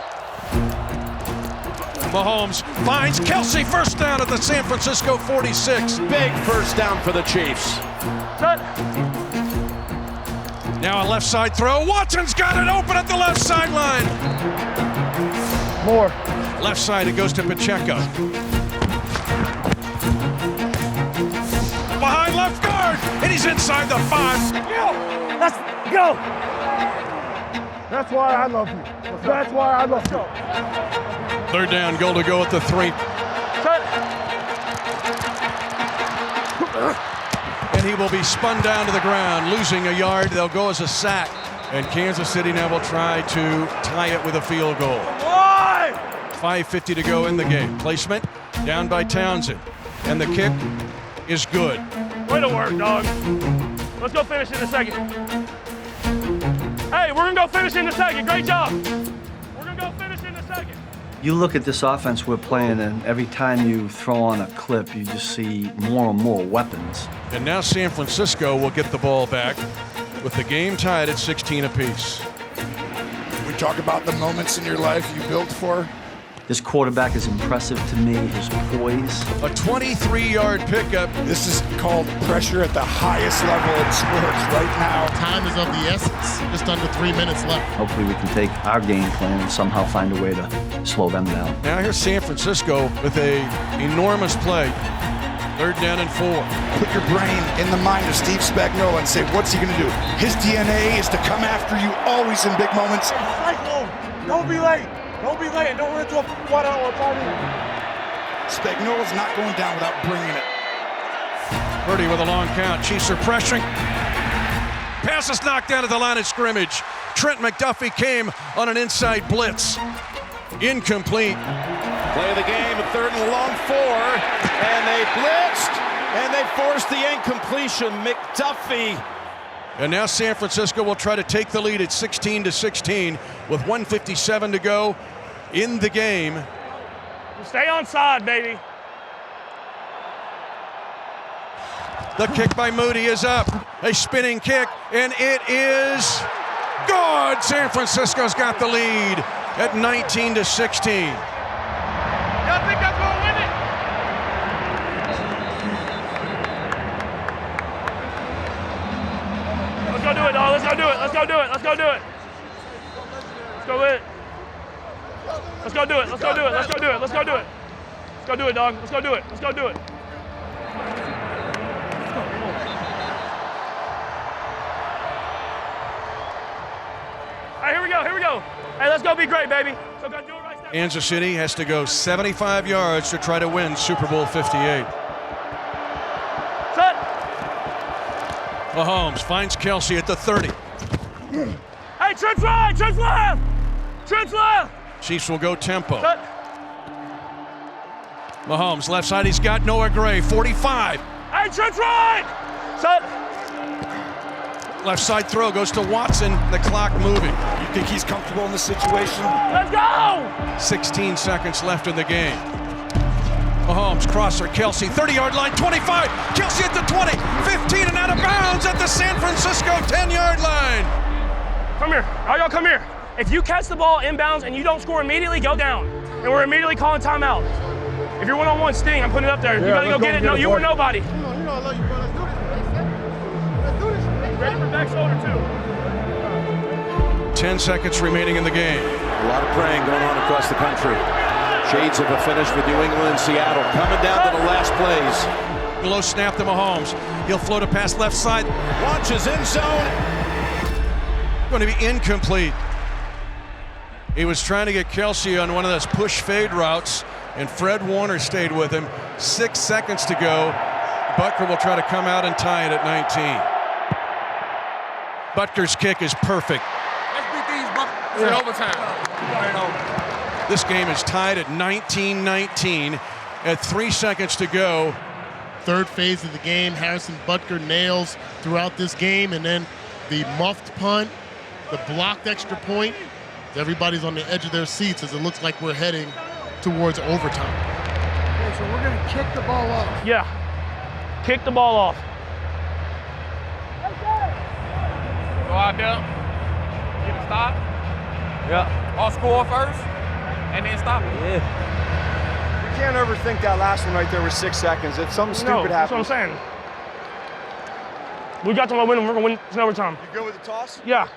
Mahomes finds Kelsey, first down at the San Francisco 46. Big first down for the Chiefs. Set. Now a left side throw. Watson's got it open at the left sideline. More. Left side, it goes to Pacheco. Behind left guard, and he's inside the 5. Let's go. That's why I love you. That's why I love you. Third down, goal to go at the 3. Set. And he will be spun down to the ground, losing a yard. They'll go as a sack. And Kansas City now will try to tie it with a field goal. 5:50 to go in the game. Placement down by Townsend. And the kick is good. Way to work, dog. Let's go finish in a second. Hey, we're gonna go finish in a second. Great job. We're gonna go finish in a second. You look at this offense we're playing, and every time you throw on a clip, you just see more and more weapons. And now San Francisco will get the ball back with the game tied at 16 apiece. We talk about the moments in your life you built for. This quarterback is impressive to me, his poise. A 23-yard pickup. This is called pressure at the highest level in sports right now. Time is of the essence. Just under 3 minutes left. Hopefully we can take our game plan and somehow find a way to slow them down. Now here's San Francisco with a enormous play. 3rd down and 4. Put your brain in the mind of Steve Spagnuolo and say, what's he going to do? His DNA is to come after you always in big moments. Don't be late. Don't be late. Don't run into a 1-hour party. Spagnuolo's not going down without bringing it. Purdy with a long count. Chiefs are pressuring. Pass is knocked down at the line of scrimmage. Trent McDuffie came on an inside blitz. Incomplete. Play of the game, a 3rd and long 4. And they blitzed, and they forced the incompletion. McDuffie. And now San Francisco will try to take the lead at 16-16 with 1:57 to go in the game. Stay on side, baby. The kick by Moody is up. A spinning kick, and it is good. San Francisco's got the lead at 19-16. Y'all think that's gonna win it? Let's go do it, dog. Let's go do it. Let's go do it. Let's go do it. Let's go with it. Let's go do it. Let's go do it. Let's go do it. Let's go do it. Let's go do it, dog. Let's go do it. Let's go do it. All right, here we go. Here we go. Hey, let's go be great, baby. So go do it right now. Kansas City has to go 75 yards to try to win Super Bowl 58. Set. Mahomes finds Kelsey at the 30. Hey, Trent's right. Trent's left. Trent's left. Chiefs will go tempo. Set. Mahomes left side. He's got Noah Gray. 45. Hey, Trent's right. Set. Left side throw goes to Watson. The clock moving. You think he's comfortable in this situation? Let's go. 16 seconds left in the game. Mahomes, crosser, Kelsey, 30-yard line, 25. Kelsey at the 20, 15 and out of bounds at the San Francisco 10-yard line. Come here. All y'all come here. If you catch the ball inbounds and you don't score immediately, go down. And we're immediately calling timeout. If you're one-on-one, Sting, I'm putting it up there. You gotta go get it. No, you or nobody. You know I love you, bro. Let's do this. Let's do this. Ready for back shoulder, too. 10 seconds remaining in the game. A lot of praying going on across the country. Shades of a finish with New England and Seattle coming down to the last plays. Low snap to Mahomes. He'll float a pass left side. Launches end zone. Going to be incomplete. He was trying to get Kelsey on one of those push fade routes, and Fred Warner stayed with him. 6 seconds to go. Butker will try to come out and tie it at 19. Butker's kick is perfect. Let's beat these, Buck. It's in overtime. This game is tied at 19-19 at 3 seconds to go. 3rd phase of the game, Harrison Butker nails throughout this game, and then the muffed punt, the blocked extra point. Everybody's on the edge of their seats as it looks like we're heading towards overtime. Okay, so we're going to kick the ball off. Yeah. Kick the ball off. Go out there. Get a stop. Yeah. All score first, and then stop it. Yeah. You can't overthink that last one right there with 6 seconds. If something stupid That's happens. what I'm saying. We got to win. We're going to win. It's in overtime. You go with the toss? Yeah.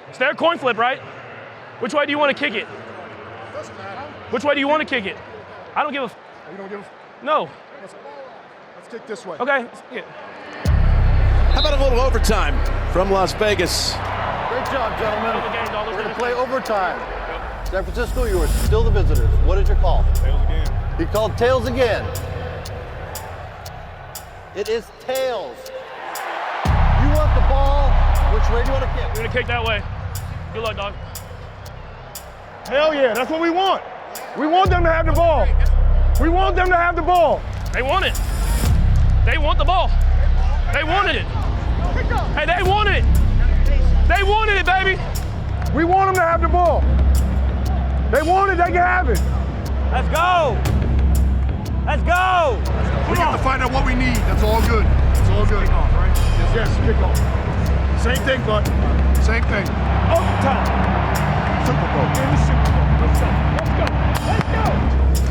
It's their coin flip, right? Which way do you want to kick it? Doesn't matter. Which way do you want to kick it? I don't give a. You don't give a. No. Let's kick this way. Okay. Let's kick it. How about a little overtime from Las Vegas? Great job, gentlemen. We're going to play overtime. San Francisco, you are still the visitors. What is your call? Tails again. He called tails again. It is tails. You want the ball. Which way do you want to kick? We're going to kick that way. Good luck, dog. Hell yeah, that's what we want. We want them to have the ball. We want them to have the ball. They want it. They want the ball. They wanted it. Hey, they wanted it. They wanted it, baby. We want them to have the ball. They want it, they can have it. Let's go. Let's go. We have to find out what we need. That's all good. It's all good. Kickoff, right? Yes, kickoff. Same thing, bud. Same thing. Overtime. Super Bowl. In the Super Bowl. Let's go. Let's go. Let's go.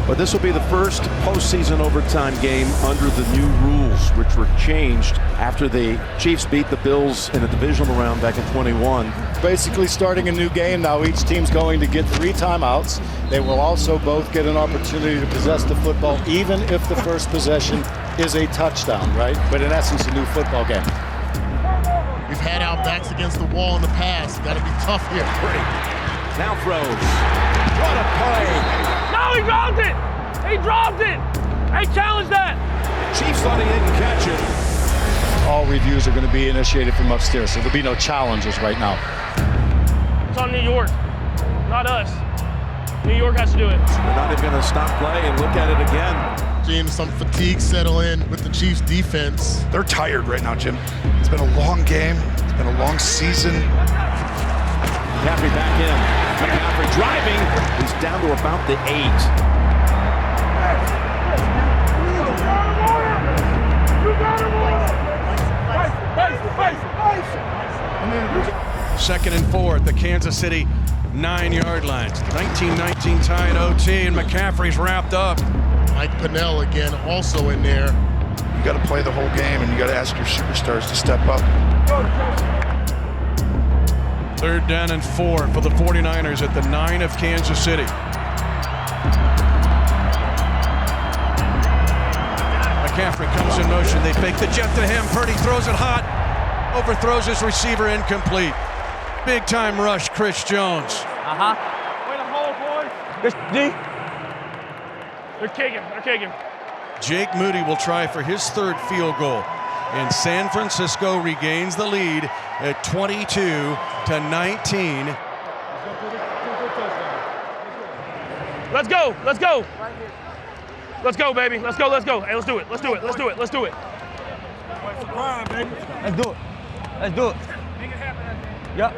But this will be the first postseason overtime game under the new rules, which were changed after the Chiefs beat the Bills in a divisional round back in 21. Basically starting a new game now. Each team's going to get 3 timeouts. They will also both get an opportunity to possess the football, even if the first possession is a touchdown, right? But in essence, a new football game. We've had our backs against the wall in the past. Got to be tough here. Now throws. What a play. No, he dropped it! He dropped it! Hey, challenge that! Chiefs thought he didn't catch it. All reviews are going to be initiated from upstairs, so there'll be no challenges right now. It's on New York, not us. New York has to do it. They're not even going to stop play and look at it again. Seeing some fatigue settle in with the Chiefs defense. They're tired right now, Jim. It's been a long game. It's been a long season. McCaffrey back in. McCaffrey driving. He's down to about the 8. Second and 4 at the Kansas City 9-yard line. 19-19 tie at OT, and McCaffrey's wrapped up. Mike Pennell again also in there. You got to play the whole game, and you got to ask your superstars to step up. 3rd down and 4 for the 49ers at the 9 of Kansas City. McCaffrey comes in motion. They fake the jet to him. Purdy throws it hot. Overthrows his receiver, incomplete. Big time rush, Chris Jones. Way to hold, boys. This D. They're kicking. They're kicking. Jake Moody will try for his 3rd field goal. And San Francisco regains the lead at 22-19. Let's go. Let's go. Let's go, baby. Let's go. Let's go. Hey, let's do it. Let's do it. Let's do it. Let's do it. Let's do it. Let's do it. Yep.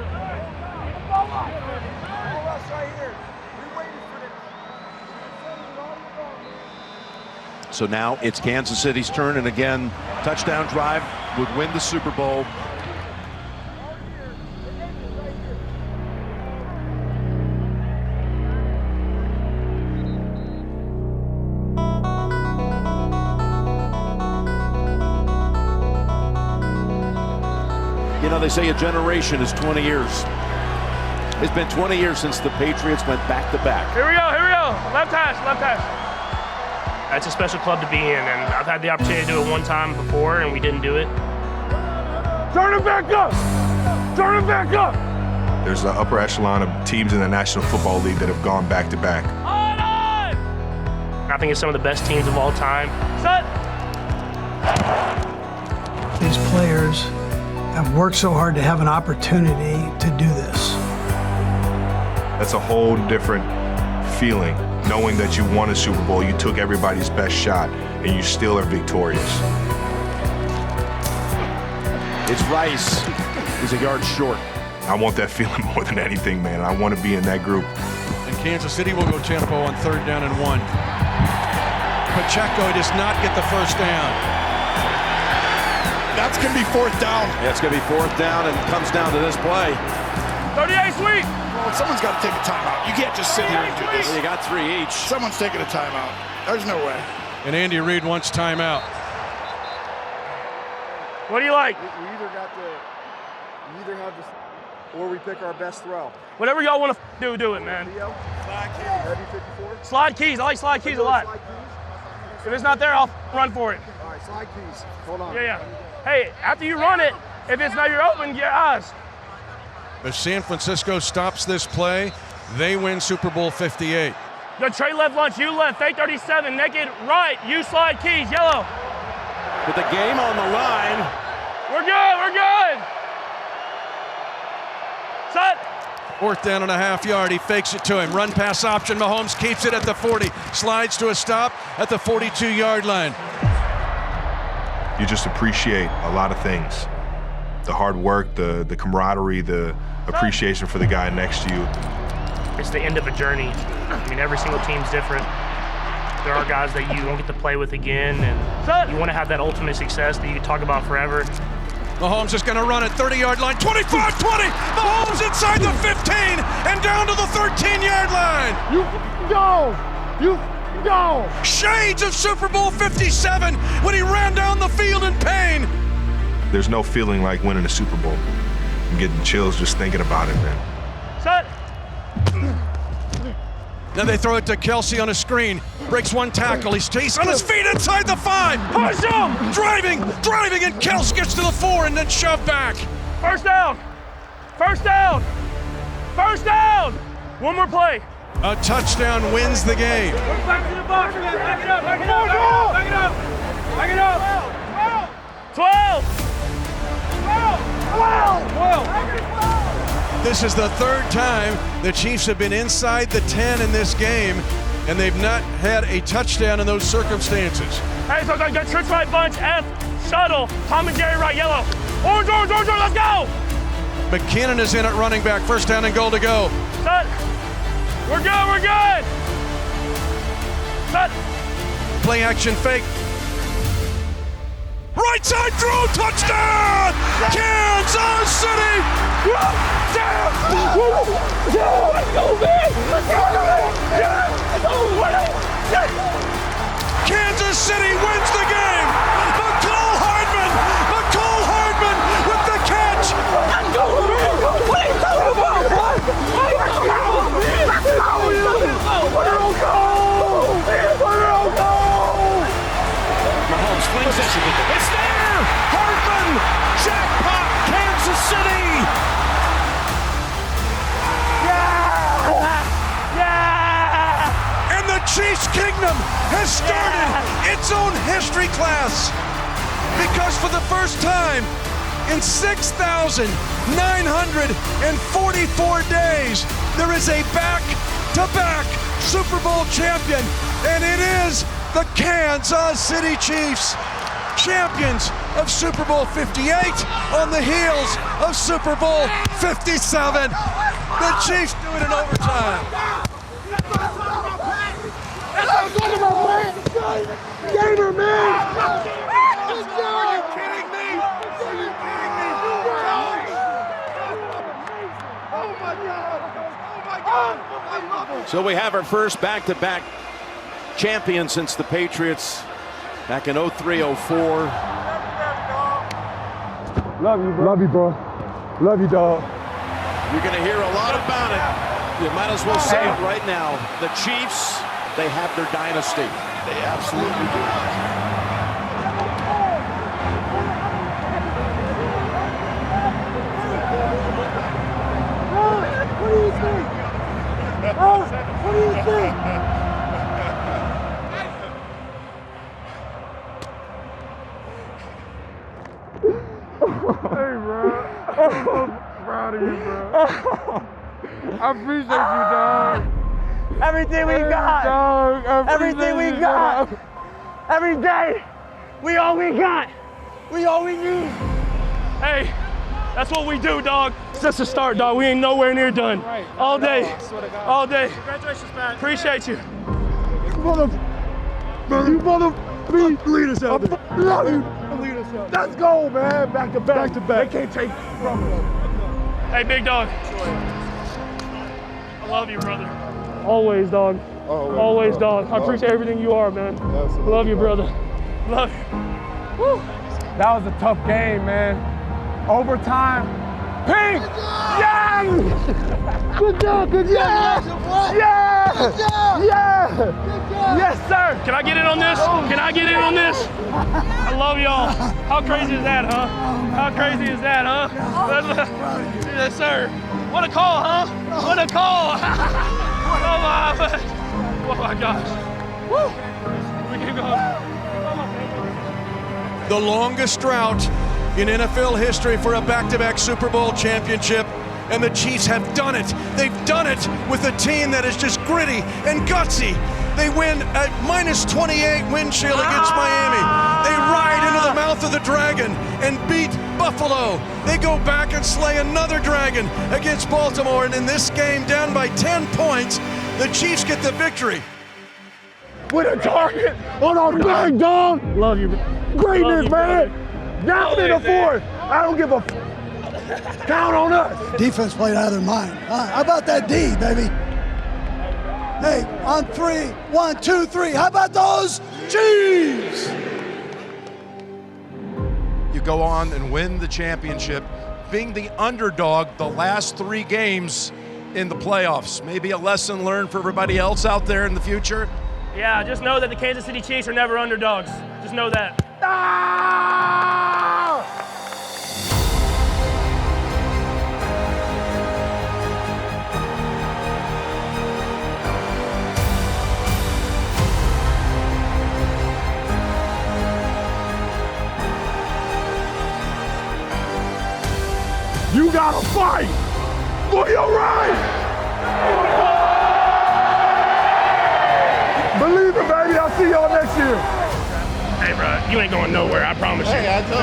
So now it's Kansas City's turn, and again, touchdown drive would win the Super Bowl. You know, they say a generation is 20 years. It's been 20 years since the Patriots went back-to-back. Here we go. Here we go. Left hash. Left hash. It's a special club to be in, and I've had the opportunity to do it one time before, and we didn't do it. Turn it back up! Turn it back up! There's an upper echelon of teams in the National Football League that have gone back-to-back. I think it's some of the best teams of all time. Set! These players have worked so hard to have an opportunity to do this. That's a whole different feeling, knowing that you won a Super Bowl, you took everybody's best shot, and you still are victorious. It's Rice. He's a yard short. I want that feeling more than anything, man. I want to be in that group. And Kansas City will go tempo on 3rd down and 1. Pacheco does not get the first down. That's going to be 4th down. Yeah, it's going to be 4th down, and it comes down to this play. 38 sweep. Well, someone's got to take a timeout. You can't just sit here and do this. Well, you got 3 each. Someone's taking a timeout. There's no way. And Andy Reid wants timeout. What do you like? We either have this, or we pick our best throw. Whatever y'all want to do it, man. Slide keys. Heavy 54. Slide keys. I like slide keys a lot. If it's not there, I'll run for it. All right, slide keys. Hold on. Yeah. Hey, after you run it, if it's not you're open, get eyes. If San Francisco stops this play, they win Super Bowl 58. Go Trey left lunch, you left, fake 37, naked right, you slide keys, yellow. With the game on the line. We're good, we're good. Set. 4th down and a half yard, he fakes it to him. Run pass option, Mahomes keeps it at the 40, slides to a stop at the 42-yard line. You just appreciate a lot of things. The hard work, the camaraderie, the appreciation for the guy next to you. it's the end of a journey. I mean, every single team's different. There are guys that you won't get to play with again, and you want to have that ultimate success that you can talk about forever. Mahomes is going to run at 30-yard line, 25-20. Mahomes inside the 15 and down to the 13-yard line. You go. Shades of Super Bowl 57 when he ran down the field in pain. There's no feeling like winning a Super Bowl. I'm getting chills just thinking about it, man. Set. Then they throw it to Kelsey on a screen. Breaks one tackle. He's on his feet inside the 5. Push him! Driving, and Kelsey gets to the 4 and then shoved back. First down! One more play. A touchdown wins the game. Back to the box, man. Back it up. 12. This is the third time the Chiefs have been inside the 10 in this game, and they've not had a touchdown in those circumstances. Hey, so got trips right bunch, F, shuttle, Tom and Jerry right, yellow. Orange, let's go! McKinnon is in at running back, first down and goal to go. Set. We're good. Set. Play action fake. Right side throw, touchdown! Kansas City! Kansas City wins the game! McCole Hardman with the catch! Mahomes flings it. It's there! Hardman! Jackpot! Kansas City! And the Chiefs Kingdom has started its own history class. Because for the first time in 6,944 days, there is a back-to-back Super Bowl champion, and it is the Kansas City Chiefs, champions of Super Bowl 58 on the heels of Super Bowl 57. The Chiefs do it in overtime. Gamer, man! Are you kidding me? Oh my God! I love it. So we have our first back-to-back champion since the Patriots back in 03-04. Love you, bro. Love you, dog. You're going to hear a lot about it. You might as well say it right now. The Chiefs, they have their dynasty. They absolutely do. What do you think? What do you think? Hey, bro. I'm proud of you, bro. I appreciate you, dog. Everything we got. Dog, Everything we got. Every day. We all we got. We all we need. Hey, that's what we do, dog. It's just a start, dog. We ain't nowhere near done. All day. All day. Congratulations, man. Appreciate you. You lead us out there. Love you. Lead us out. Let's go, man. Back to back. They can't take from us. Hey, big dog. I love you, brother. Always, dog. Always, dog. I appreciate everything you are, man. Absolutely. Love you, brother. Love you. Woo. That was a tough game, man. Overtime. Pink! Yeah! Good job, good job. Yeah! Good job. Yeah! Yes, sir. Can I get in on this? Can I get in on this? I love y'all. How crazy is that, huh? How crazy is that, huh? Yes, sir. What a call, huh? What a call. Oh my gosh. Woo. We keep going. The longest drought in NFL history for a back-to-back Super Bowl championship, and the Chiefs have done it. They've done it with a team that is just gritty and gutsy. They win at -28 wind chill against Miami. They ride into the mouth of the dragon and beat Buffalo. They go back and slay another dragon against Baltimore. And in this game, down by 10 points, the Chiefs get the victory. With a target on our back, dog. Love you, bro. Greatness, man. Down in the fourth. I don't give a count on us. Defense played out of their mind. How about that D, baby? Hey, on three. 1, 2, 3. How about those Chiefs? You go on and win the championship, being the underdog the last 3 games in the playoffs. Maybe a lesson learned for everybody else out there in the future. Yeah, just know that the Kansas City Chiefs are never underdogs. Just know that. You gotta fight for your right. Believe it, baby. I'll see y'all next year. Hey, bro, you ain't going nowhere, I promise you. Hey, I told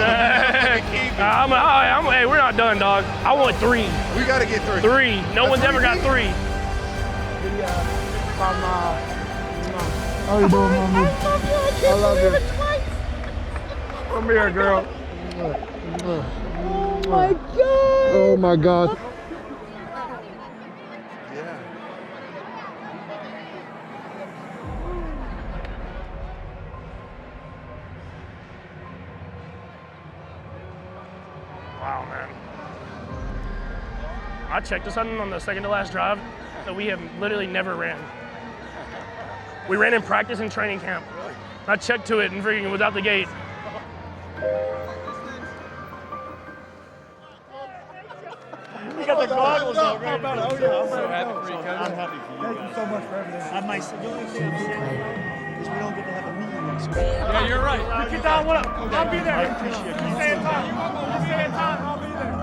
you. Hey, we're not done, dog. I want 3. We got to get 3. 3. No one's ever got 3. How you doing, mommy? I love you. Come here, girl. Oh my God. Oh my God. Wow, man. I checked us on the second to last drive that we have literally never ran. We ran in practice and training camp. I checked to it and freaking was out the gate. You got the goggles on, right? Oh, yeah. I'm so happy for you, Coach. I'm happy for you. Thank you so much for everything. The only thing I'm saying is we don't get to have a meeting next week. Yeah, you're right. You get that one up. I'll be there. I appreciate it. You stay in time. You stay in time. I'll be there.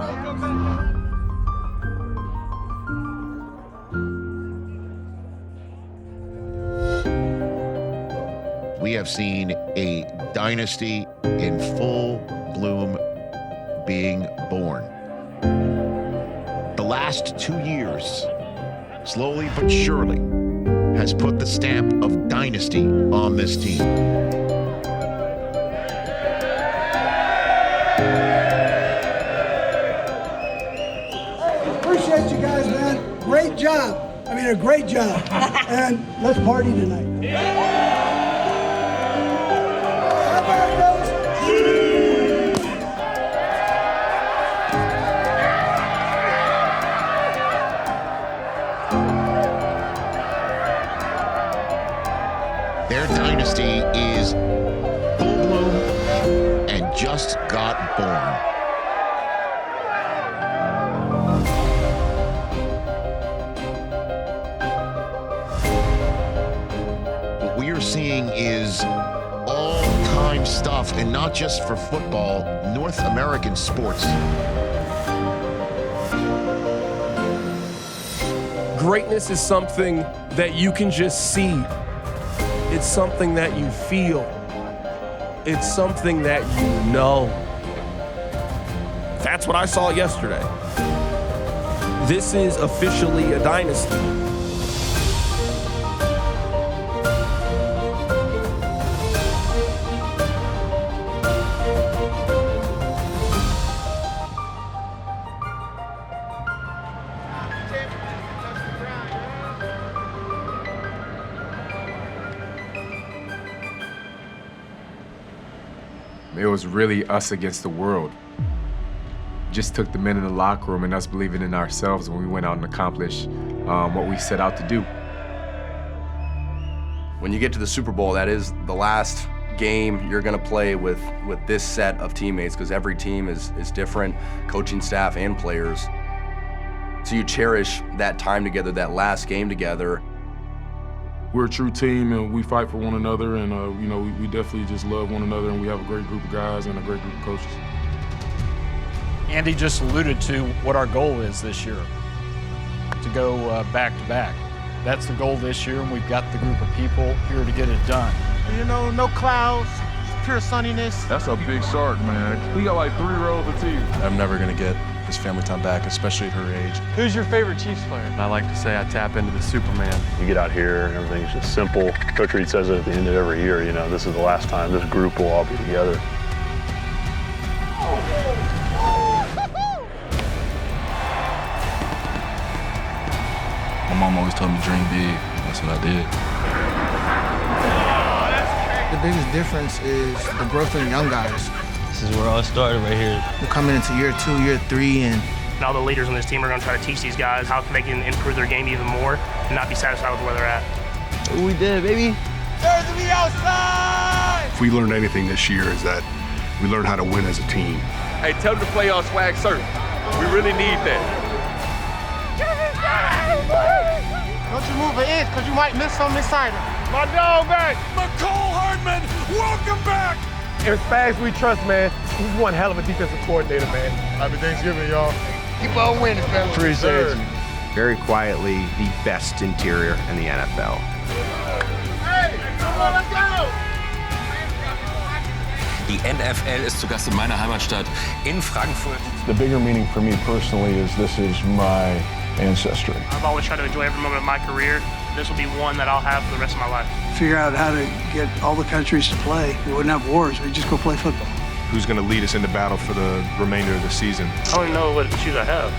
We have seen a dynasty in full bloom being born. The last 2 years, slowly but surely, has put the stamp of dynasty on this team. Appreciate you guys, man. Great job. I mean, a great job. And let's party tonight. How about those Chiefs? Their dynasty is full bloom and just got born. What we are seeing is all-time stuff, and not just for football, North American sports. Greatness is something that you can just see. It's something that you feel. It's something that you know. That's what I saw yesterday. This is officially a dynasty. It was really us against the world. Just took the men in the locker room and us believing in ourselves when we went out and accomplished what we set out to do. When you get to the Super Bowl, that is the last game you're gonna play with this set of teammates, because every team is different, coaching staff and players. So you cherish that time together, that last game together. We're a true team and we fight for one another, and you know, we definitely just love one another, and we have a great group of guys and a great group of coaches. Andy just alluded to what our goal is this year, to go back to back. That's the goal this year, and we've got the group of people here to get it done. You know, no clouds, pure sunniness. That's a big shark, man. We got like 3 rows of teeth. I'm never gonna get his family time back, especially at her age. Who's your favorite Chiefs player? I like to say I tap into the Superman. You get out here, everything's just simple. Coach Reed says it at the end of every year, you know, this is the last time this group will all be together. My mom always told me dream big. That's what I did. The biggest difference is the growth of the young guys. This is where it all started right here. We're coming into year 2, year 3, and all the leaders on this team are going to try to teach these guys how they can improve their game even more and not be satisfied with where they're at. We did, baby. Jersey, we outside! If we learned anything this year is that we learned how to win as a team. Hey, tell them to play our swag surf. We really need that. Don't you move an inch, because you might miss something inside her. My dog back! McCole Hardman, welcome back! In Spags we trust, man. He's one hell of a defensive coordinator, man. Happy Thanksgiving, y'all. Keep on winning, man. Appreciate you. Very quietly, the best interior in the NFL. Hey, come on, let's go! Die NFL ist zu Gast in meiner Heimatstadt in Frankfurt. The bigger meaning for me personally is this is my ancestry. I've always tried to enjoy every moment of my career. This will be one that I'll have for the rest of my life. Figure out how to get all the countries to play. We wouldn't have wars. We'd just go play football. Who's going to lead us into battle for the remainder of the season? I don't even know what shoes I have.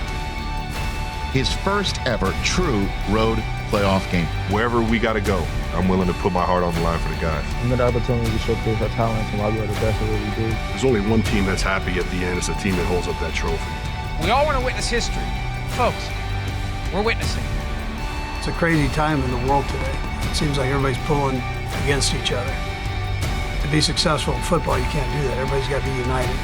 His first ever true road playoff game. Wherever we got to go, I'm willing to put my heart on the line for the guys. We had the opportunity to showcase our talents and why we are the best at what we do. There's only one team that's happy at the end. It's the team that holds up that trophy. We all want to witness history. Folks, we're witnessing. It's a crazy time in the world today. It seems like everybody's pulling against each other. To be successful in football, you can't do that. Everybody's got to be united.